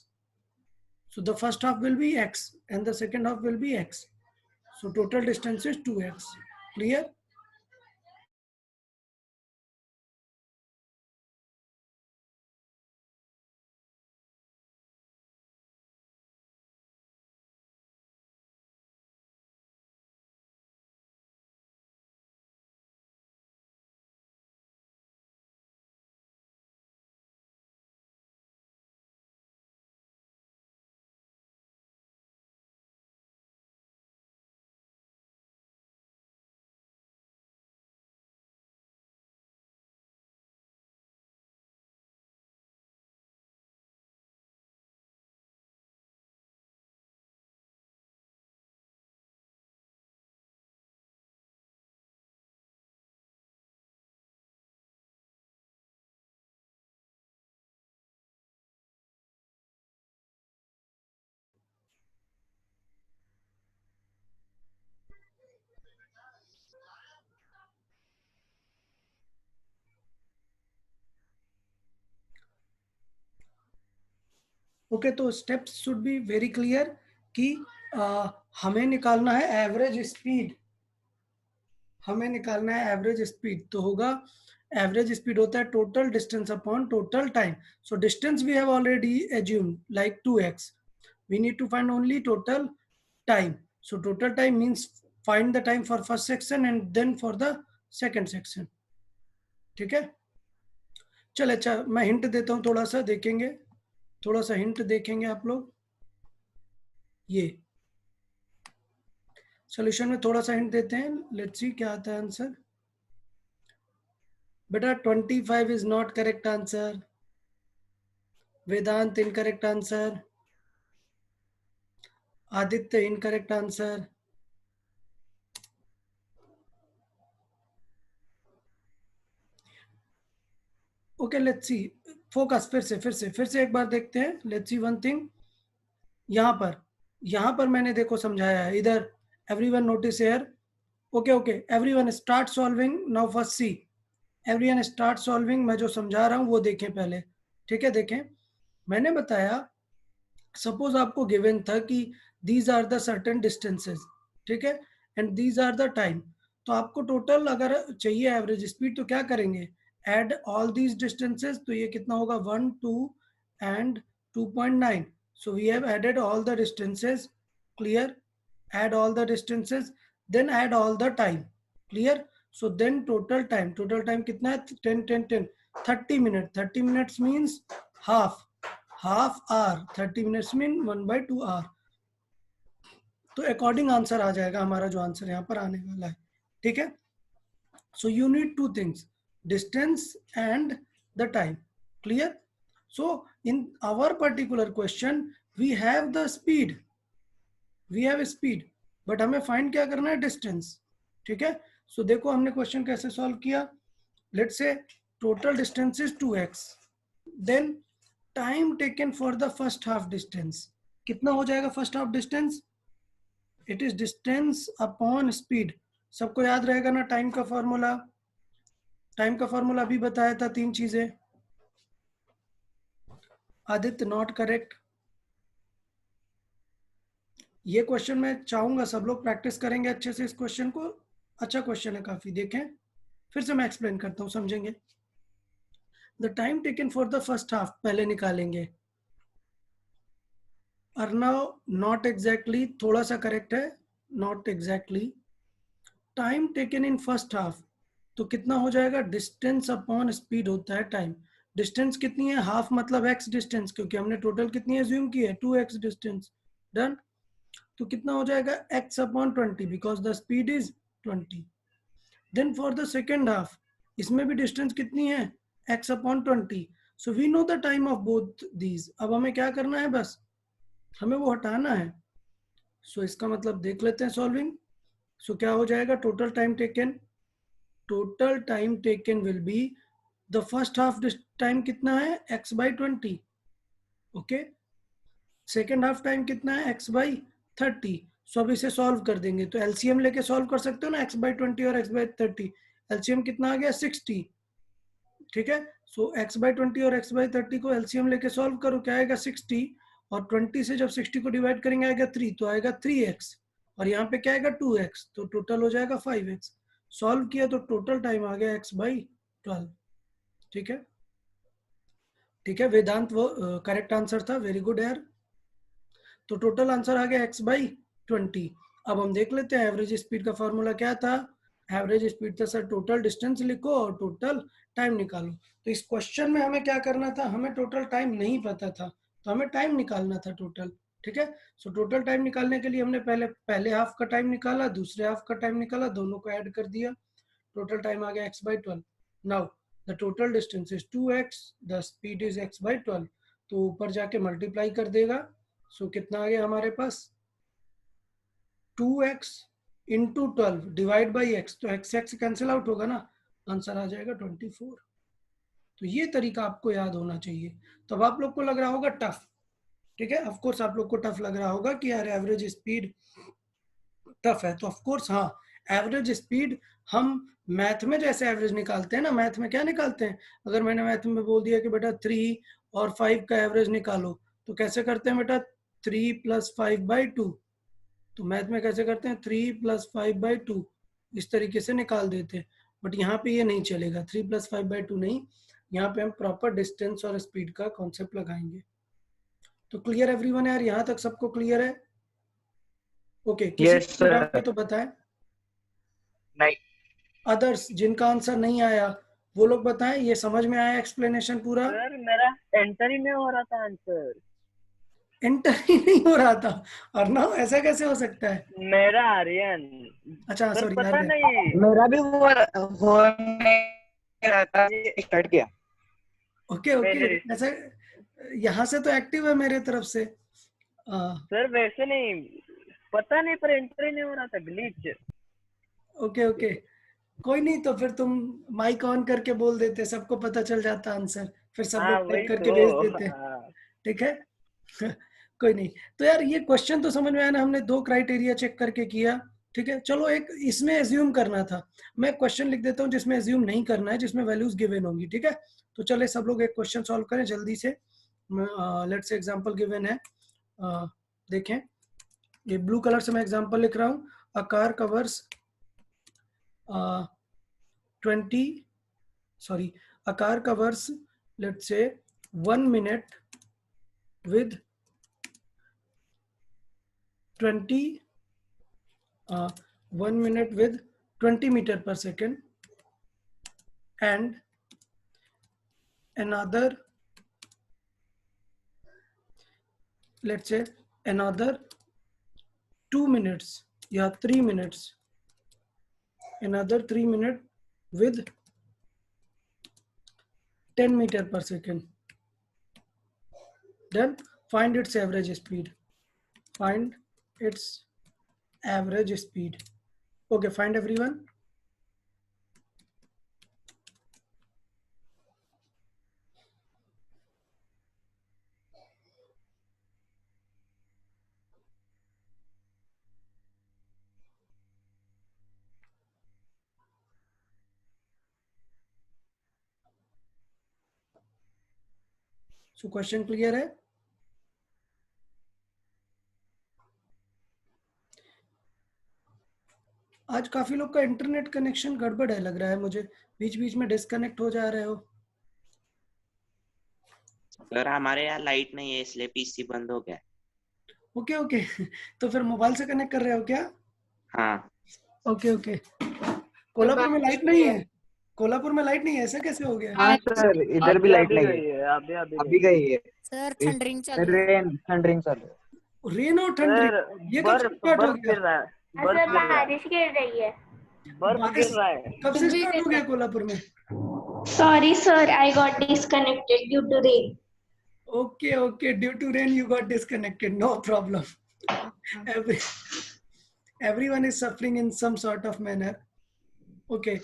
so the first half will be x and the second half will be x, so total distance is 2x। Clear? Okay, तो steps should be very clear कि हमें निकालना है average speed, हमें निकालना है average speed. तो होगा, एवरेज स्पीड होता है total distance upon total time. So distance we have already assumed like 2x, we need to find only total time, so total time means find the time for first section and then for the second section। ठीक है, चल अच्छा मैं hint देता हूं, थोड़ा सा देखेंगे, थोड़ा सा हिंट देखेंगे आप लोग। ये सॉल्यूशन में थोड़ा सा हिंट देते हैं, लेट्स सी क्या आता है आंसर। बेटा 25 is not correct answer, Vedant incorrect answer, Aditya incorrect answer, okay let's see, focus, फिर से एक बार देखते हैं, लेट्स सी वन थिंग। यहाँ पर मैंने देखो समझाया है इधर, everyone notice here. Okay okay, everyone start solving now, first see, everyone start solving. मैं जो समझा रहा हूँ वो देखें पहले, ठीक है। देखें, मैंने बताया सपोज आपको गिवन था कि these are the certain distances, ठीक है, and these are the time. तो आपको टोटल अगर चाहिए एवरेज स्पीड तो क्या करेंगे, एड ऑल दीज डिस्टेंसेस। तो ये कितना होगा, 1 2 and 2.9। So we have added all the distances, clear, add all the distances, then add all the time, clear। so then total time कितना है, 10 10 10 30 minutes, 30 minutes means half hour, 30 minutes mean 1/2 hour। तो according answer आ जाएगा हमारा, जो answer यहाँ पर आने वाला है, ठीक है। so you need two things, distance and the time, clear। so in our particular question we have the speed, but हमें फाइंड क्या करना है, डिस्टेंस, ठीक है। सो देखो हमने क्वेश्चन कैसे सॉल्व किया, let's say total distance is 2x, then time taken for the first half distance, कितना हो जाएगा first half distance, it is distance upon speed. सबको याद रहेगा ना टाइम का फॉर्मूला, अभी बताया था 3 चीजें। Aditya not correct. ये क्वेश्चन मैं चाहूंगा सब लोग प्रैक्टिस करेंगे अच्छे से इस क्वेश्चन को, अच्छा क्वेश्चन है काफी, देखें फिर से मैं एक्सप्लेन करता हूं, समझेंगे। The time taken for the first half पहले निकालेंगे, अर्नव नॉट एग्जैक्टली, थोड़ा सा करेक्ट है, not exactly. Time taken in first half तो कितना हो जाएगा, डिस्टेंस अपॉन स्पीड होता है टाइम। डिस्टेंस कितनी है, हाफ मतलब x डिस्टेंस, क्योंकि हमने टोटल कितनी एज्यूम की है, 2x डिस्टेंस, डन। तो कितना हो जाएगा, x upon 20 because the speed is 20। Then for the second half इसमें भी डिस्टेंस कितनी है, x upon 20। So we know the time of both these. अब हमें क्या करना है, बस हमें वो हटाना है। सो इसका मतलब देख लेते हैं सॉल्विंग। सो क्या हो जाएगा, total time taken will be the first half time कितना है, x/20, okay. Second half time कितना है, x/30। सो अब इसे सॉल्व कर देंगे, तो एलसीएम लेके सॉल्व कर सकते हो ना, x/20 और x/30। एलसीएम कितना आ गया, 60, ठीक है। सो x/20 और x/30 को एलसीएम लेके सॉल्व करो, क्या आएगा, 60, और 20 से जब 60 को डिवाइड करेंगे आएगा 3, तो आएगा 3x, और यहाँ पे क्या आएगा 2x, तो टोटल हो जाएगा 5x। सॉल्व किया तो टोटल टाइम आ गया x/12, ठीक है, वेदांत वो करेक्ट आंसर था, वेरी गुड यार। तो टोटल आंसर आ गया x/20। अब हम देख लेते हैं एवरेज स्पीड का फॉर्मूला क्या था। एवरेज स्पीड था सर, टोटल डिस्टेंस लिखो और टोटल टाइम निकालो। तो इस क्वेश्चन में हमें क्या करना था, हमें टोटल टाइम नहीं पता था, तो हमें टाइम निकालना था टोटल, ठीक है। सो टोटल टाइम निकालने के लिए हमने पहले हाफ का टाइम निकाला, दूसरे हाफ का टाइम निकाला, दोनों को ऐड कर दिया, टोटल टाइम आ गया x/12। Now the total distance is 2x, the speed is x/12, तो ऊपर जाके मल्टीप्लाई कर देगा। सो कितना आ गया हमारे पास, 2x into 12 divide by x, तो x कैंसिल आउट होगा ना, आंसर आ जाएगा 24। तो ये तरीका आपको याद होना चाहिए। तो अब आप लोग को लग रहा होगा टफ, ठीक है, ऑफ कोर्स आप लोग को टफ लग रहा होगा कि यार एवरेज स्पीड टफ है, तो ऑफ कोर्स हाँ, एवरेज स्पीड हम मैथ में जैसे एवरेज निकालते हैं ना, मैथ में क्या निकालते हैं, अगर मैंने मैथ में बोल दिया कि बेटा 3 और 5 का एवरेज निकालो, तो कैसे करते हैं बेटा, 3 + 5/2। तो मैथ में कैसे करते हैं, 3 + 5/2, इस तरीके से निकाल देते हैं। बट यहाँ पे ये नहीं चलेगा, 3 + 5/2 नहीं, यहाँ पे हम प्रॉपर डिस्टेंस और स्पीड का कॉन्सेप्ट लगाएंगे। तो क्लियर एवरीवन यार, यहाँ तक सबको क्लियर है, ओके। Yes, किसी sir. डाउट है तो बताएं। नहीं। अदर्स जिनका आंसर नहीं आया वो लोग बताएं, ये समझ में आया एक्सप्लेनेशन पूरा, सर मेरा एंटर ही नहीं हो रहा था आंसर, एंटर ही नहीं हो रहा था, और ना ऐसा कैसे हो सकता है, मेरा आर्यन, अच्छा सर सॉरी पता यार, नहीं, मेरा भी होने रहता स्टार्ट किया। ओके मेरे ऐसा यहाँ से तो एक्टिव है मेरे तरफ से, सर वैसे नहीं, पता नहीं पर एंटर ही नहीं हो रहा था, ग्लिच। ओके कोई नहीं, तो फिर तुम माइक ऑन करके बोल देते, सबको पता चल जाता आंसर, फिर सब हाँ लोग वही टाइप करके भेज तो। देते। हाँ ठीक है। कोई नहीं। तो यार ये क्वेश्चन तो समझ में आया ना, हमने दो क्राइटेरिया चेक करके किया। ठीक है, चलो एक इसमें एज्यूम करना था। मैं क्वेश्चन लिख देता हूँ जिसमें एज्यूम नहीं करना है, जिसमें वैल्यूज गिवन होंगी। ठीक है, तो चले सब लोग एक क्वेश्चन सॉल्व करें जल्दी से। लेट्स से एग्जांपल गिवन है। देखें, ये ब्लू कलर से मैं एग्जांपल लिख रहा हूँ। A car covers 20 sorry a car covers, let's say, 1 minute with 20 1 minute with 20 meter per second, and another, let's say, another 2 minutes, yeah, 3 minutes, another 3 minute with 10 meter per second. Then find its average speed. Find its average speed. Okay, find everyone. So question clear है? आज काफी लोग का internet connection गड़बड़ है लग रहा है मुझे, बीच बीच में डिस्कनेक्ट हो जा रहे हो। सर हमारे यहाँ लाइट नहीं है इसलिए पीसी बंद हो गया। Okay okay. तो फिर मोबाइल से कनेक्ट कर रहे हो क्या? हाँ ओके ओके। कोल्हापुर में लाइट नहीं है? कोल्हापुर में लाइट नहीं है, ऐसा कैसे हो गया? हाँ सर, इधर भी लाइट अभी नहीं गई है, है, अभी अभी अभी गई गई है। सर थंडरिंग चल रहा है। रेन थंडरिंग चालू है। रेन और है। ठंड, सर ये कब से स्टार्ट हो बर्फ गया? गिर रहा है, सर बर्फ गिर रहा है, बारिश गिर रही है। बर्फ बारिश गिर रहा है। कब से स्टार्ट हो गया कोल्हापुर में? Sorry, sir, I got disconnected due to rain. Okay okay, due to rain you got disconnected, no problem. Every, everyone is suffering in some sort of manner. Okay,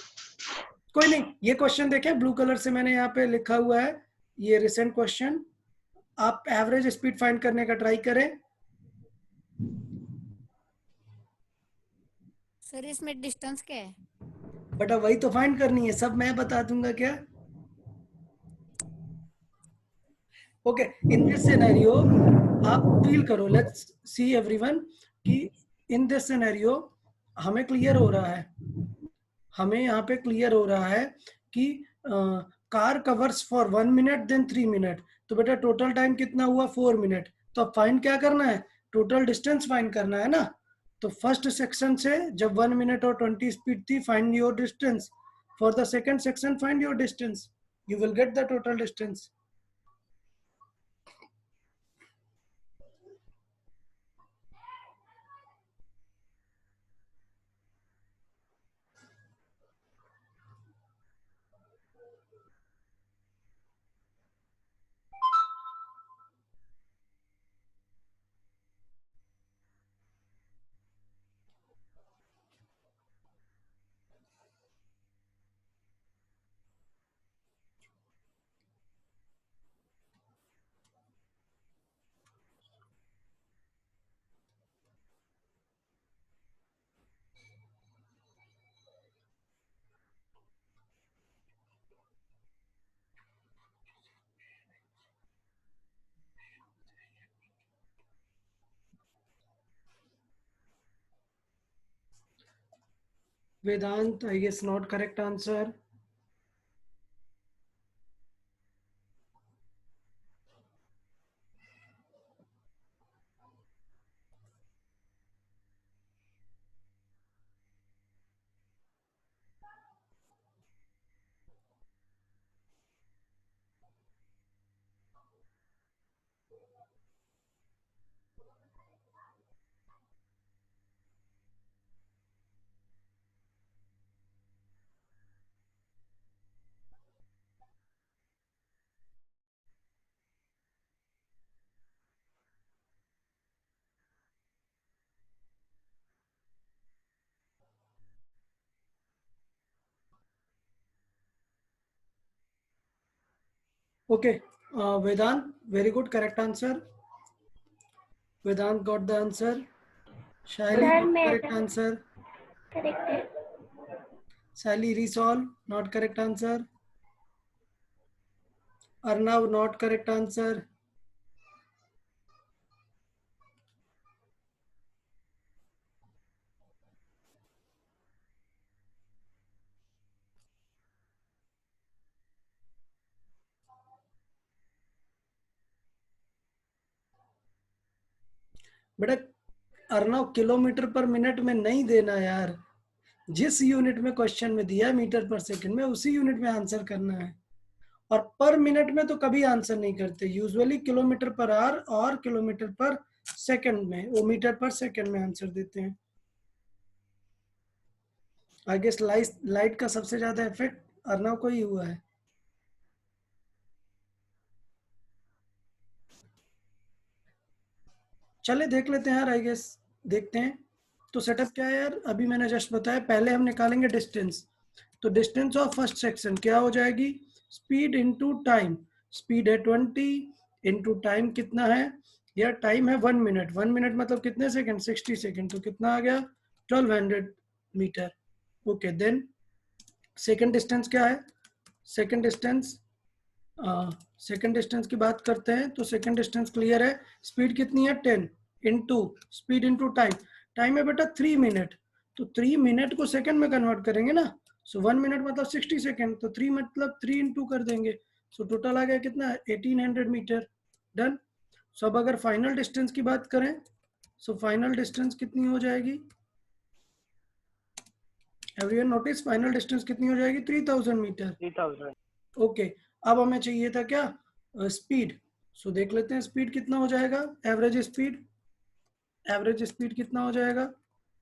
कोई नहीं। ये क्वेश्चन देखें, ब्लू कलर से मैंने यहाँ पे लिखा हुआ है, ये रिसेंट क्वेश्चन। आप एवरेज स्पीड फाइंड करने का ट्राई करें। सर इसमें डिस्टेंस क्या है? बट अब वही तो फाइंड करनी है, सब मैं बता दूंगा क्या? ओके, इन दिस सिनेरियो आप फील करो, लेट्स सी एवरीवन, कि इन दिस सिनेरियो हमें क्लियर हो रहा है, हमें यहाँ पे क्लियर हो रहा है कि car covers for 1 minute then 3 minute। तो बेटा टोटल टाइम कितना हुआ? 4 minute। तो अब फाइंड क्या करना है? टोटल डिस्टेंस फाइंड करना है ना। तो फर्स्ट सेक्शन से जब 1 minute और 20 स्पीड थी, find your distance. For the second section find your distance, you will get the total distance. Vedant, I guess not correct answer. Okay, Vedant, very good, correct answer. Vedant got the answer. Shaili Sir, got the correct मेरा answer. correct है. Sally resolve, not correct answer. Arnav, not correct answer. बेटा Arnav kilometre पर minute में नहीं देना यार, जिस unit में क्वेश्चन में दिया है मीटर पर सेकंड में उसी यूनिट में आंसर करना है। और पर मिनट में तो कभी आंसर नहीं करते, यूजुअली किलोमीटर पर आवर और किलोमीटर पर सेकंड में, वो मीटर पर सेकंड में आंसर देते हैं। आई गेस लाइट का सबसे ज्यादा इफेक्ट अर्नव को ही हुआ है। चले देख लेते हैं यार, आई गेस देखते हैं। तो सेटअप क्या है यार, अभी मैंने जस्ट बताया, पहले हम निकालेंगे डिस्टेंस। तो डिस्टेंस ऑफ फर्स्ट सेक्शन क्या हो जाएगी, स्पीड इनटू टाइम। स्पीड है 20 इनटू टाइम कितना है यार, टाइम है 1 मिनट। 1 मिनट मतलब कितने सेकंड, 60 सेकंड, तो कितना आ गया 1200 metre. Okay, then second distance क्या है, सेकंड डिस्टेंस की बात करते हैं। तो सेकंड डिस्टेंस क्लियर है, स्पीड कितनी है 10 into speed into time. Time है बेटा 3 मिनट, तो 3 मिनट को सेकंड में कन्वर्ट करेंगे ना। सो 1 मिनट मतलब 60 सेकंड, तो 3 मतलब 3 इंटू कर देंगे। सो टोटल आ गया कितना 1800 मीटर। डन। सो अब अगर फाइनल डिस्टेंस की बात करें, सो फाइनल डिस्टेंस कितनी हो जाएगी, एवरीवन नोटिस, फाइनल डिस्टेंस कितनी हो जाएगी 3000 मीटर। 3000. ओके, अब हमें चाहिए था क्या, स्पीड। सो देख लेते हैं स्पीड कितना हो जाएगा, एवरेज स्पीड कितना हो जाएगा,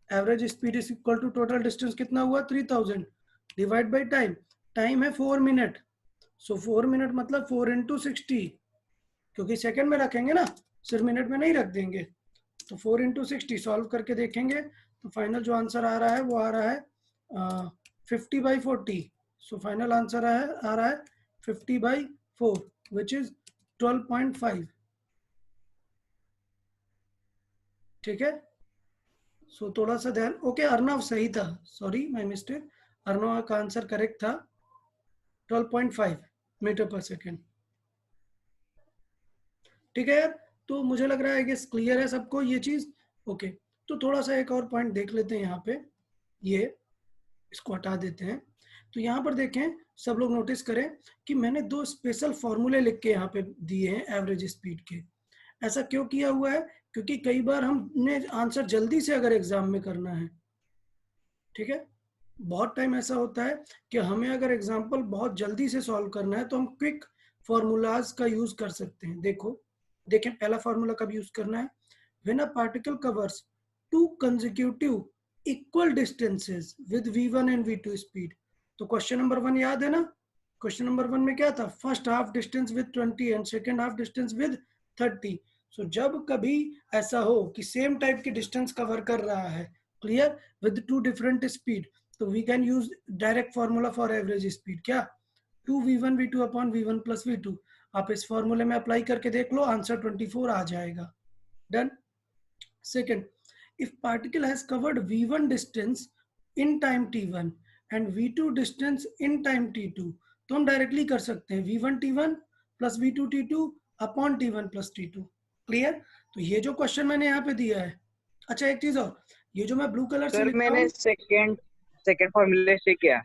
average speed is equal to total distance कितना हुआ 3000 डिवाइड बाई टाइम। टाइम है 4 मिनट, सो 4 मिनट मतलब 4 इंटू 60, क्योंकि सेकंड में रखेंगे ना, सिर्फ मिनट में नहीं रख देंगे। तो 4 इंटू 60 सॉल्व करके देखेंगे, तो फाइनल जो आंसर आ रहा है वो आ रहा है 50/40। सो फाइनल आंसर आ रहा है 50/4 विच इज 12.5। ठीक है, सो थोड़ा सा ध्यान। ओके, अर्नव सही था, सॉरी माय मिस्टेक, अर्नव का आंसर करेक्ट था 12.5 मीटर पर सेकेंड। ठीक है यार, तो मुझे लग रहा है कि क्लियर है सबको ये चीज। ओके, तो थोड़ा सा एक और पॉइंट देख लेते हैं यहाँ पे, ये इसको हटा देते हैं। तो यहाँ पर देखें, सब लोग नोटिस करें कि मैंने 2 स्पेशल फॉर्मूले लिख के यहाँ पे दिए हैं एवरेज स्पीड के। ऐसा क्यों किया हुआ है, क्योंकि कई बार हमने आंसर जल्दी से अगर एग्जाम में करना है, ठीक है, बहुत टाइम ऐसा होता है कि हमें अगर एग्जाम्पल बहुत जल्दी से सॉल्व करना है तो हम क्विक फॉर्मूलाज का यूज कर सकते हैं। देखें पहला फॉर्मूला कब यूज करना है, when a particle covers 2 consecutive equal distances with v1 and v2 speed. तो क्वेश्चन नंबर 1 याद है ना, क्वेश्चन नंबर 1 में क्या था, first half distance with 20 and second half distance with 30। सो जब कभी ऐसा हो कि सेम टाइप की डिस्टेंस कवर कर रहा है, क्लियर, विद 2 डिफरेंट स्पीड, तो we can use direct formula for average speed, क्या 2v1 v2 upon v1 plus v2। आप इस फॉर्मूले में अप्लाई करके देख लो, आंसर 24 आ जाएगा। Done. Second, if particle has covered v1 distance in time t1 and v2 distance in time t2, तो हम डायरेक्टली कर सकते हैं v1 t1 plus v2 t2 upon t1 plus t2। Clear. तो ये जो क्वेश्चन मैंने यहाँ पे दिया है, अच्छा एक चीज और, ये जो मैं ब्लू कलर से सर लिखा मैंने हूँ, सेकंड फॉर्मूले से किया,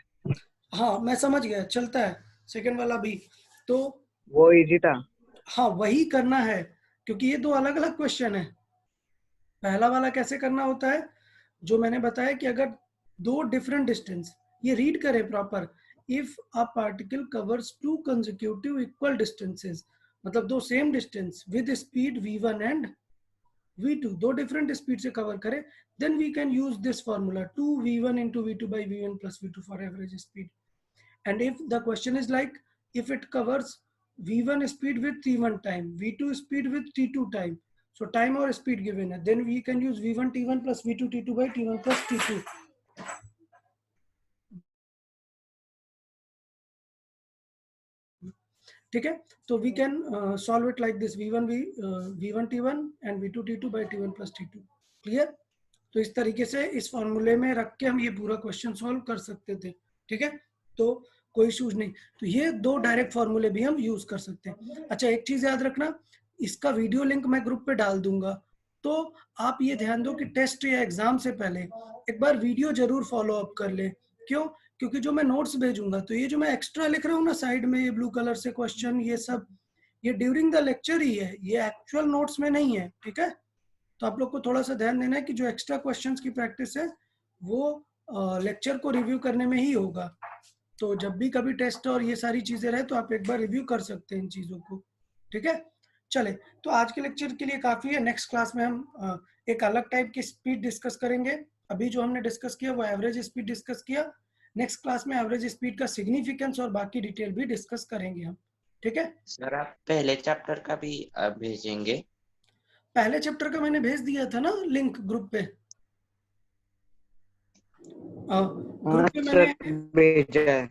हाँ मैं समझ गया, चलता है सेकंड वाला भी, तो वो इजी था। हाँ वही करना है, क्योंकि ये 2 अलग अलग क्वेश्चन है। पहला वाला कैसे करना होता है, जो मैंने बताया कि अगर 2 डिफरेंट डिस्टेंस, ये रीड करें proper, if a particle covers 2 consecutive equal distances, मतलब 2 same distance with speed v1 and v2, 2 different speed से कवर करे, then we can use this formula 2v1 into v2 by v1 plus v2 for average speed. And if the question is like, if it covers v1 speed with t1 time, v2 speed with t2 time, so time or speed given है, then we can use v1 t1 plus v2 t2 by t1 plus t2. ठीक है, तो we can solve it like this, v1 t1 and v2 t2 by t1 plus t2। Clear? तो इस तरीके से इस फॉर्मूले में रख के हम ये पूरा क्वेश्चन सॉल्व कर सकते थे। ठीक है, तो कोई इशूज नहीं। तो ये दो डायरेक्ट फॉर्मूले भी हम यूज कर सकते हैं। अच्छा, एक चीज याद रखना, इसका वीडियो लिंक मैं ग्रुप पे डाल दूंगा, तो आप ये ध्यान दो कि टेस्ट या एग्जाम से पहले एक बार वीडियो जरूर फॉलो अप कर ले। क्यों? क्योंकि जो मैं नोट्स भेजूंगा, तो ये जो मैं एक्स्ट्रा लिख रहा हूँ ना साइड में, ये ब्लू कलर से क्वेश्चन, ये सब ये ड्यूरिंग द लेक्चर ही है, ये एक्चुअल नोट्स में नहीं है। ठीक है, तो आप लोग को थोड़ा सा ध्यान देना है कि जो एक्स्ट्रा क्वेश्चंस की प्रैक्टिस है वो लेक्चर को रिव्यू करने में ही होगा। तो जब भी कभी टेस्ट और ये सारी चीजें रहे तो आप एक बार रिव्यू कर सकते हैं इन चीजों को। ठीक है, चले, तो आज के लेक्चर के लिए काफी है। नेक्स्ट क्लास में हम एक अलग टाइप की स्पीड डिस्कस करेंगे। अभी जो हमने डिस्कस किया वो एवरेज स्पीड डिस्कस किया। नेक्स्ट क्लास में एवरेज स्पीड का सिग्निफिकेंस और बाकी डिटेल भी डिस्कस करेंगे हम। ठीक है सर, आप पहले चैप्टर का भी भेजेंगे? पहले चैप्टर का मैंने भेज दिया था ना लिंक ग्रुप पे। ग्रुप पे सर मैंने भेजा है।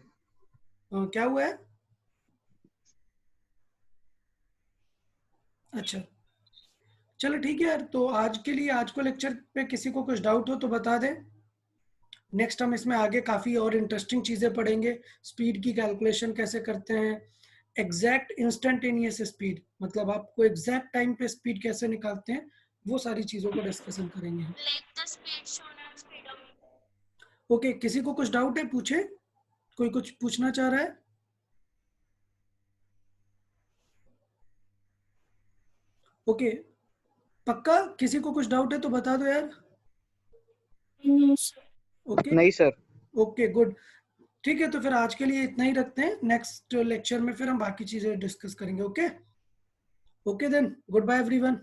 क्या हुआ है? अच्छा, चलो ठीक है यार, तो आज के लिए, आज को लेक्चर पे किसी को कुछ डाउट हो तो बता दें। नेक्स्ट हम इसमें आगे काफी और इंटरेस्टिंग चीजें पढ़ेंगे। स्पीड की कैलकुलेशन कैसे करते हैं, एग्जैक्ट इंस्टेंटेनियस स्पीड, मतलब आपको एग्जैक्ट टाइम पे स्पीड कैसे निकालते हैं, वो सारी चीजों को डिस्कशन करेंगे हम। ओके, किसी को कुछ डाउट है? पूछे, कोई कुछ पूछना चाह रहा है? ओके, पक्का किसी को कुछ डाउट है तो बता दो यार। ओके नहीं सर। ओके गुड, ठीक है, तो फिर आज के लिए इतना ही रखते हैं। नेक्स्ट लेक्चर में फिर हम बाकी चीजें डिस्कस करेंगे। Okay okay then, goodbye everyone,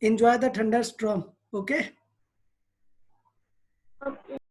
enjoy the thunderstorm. Okay.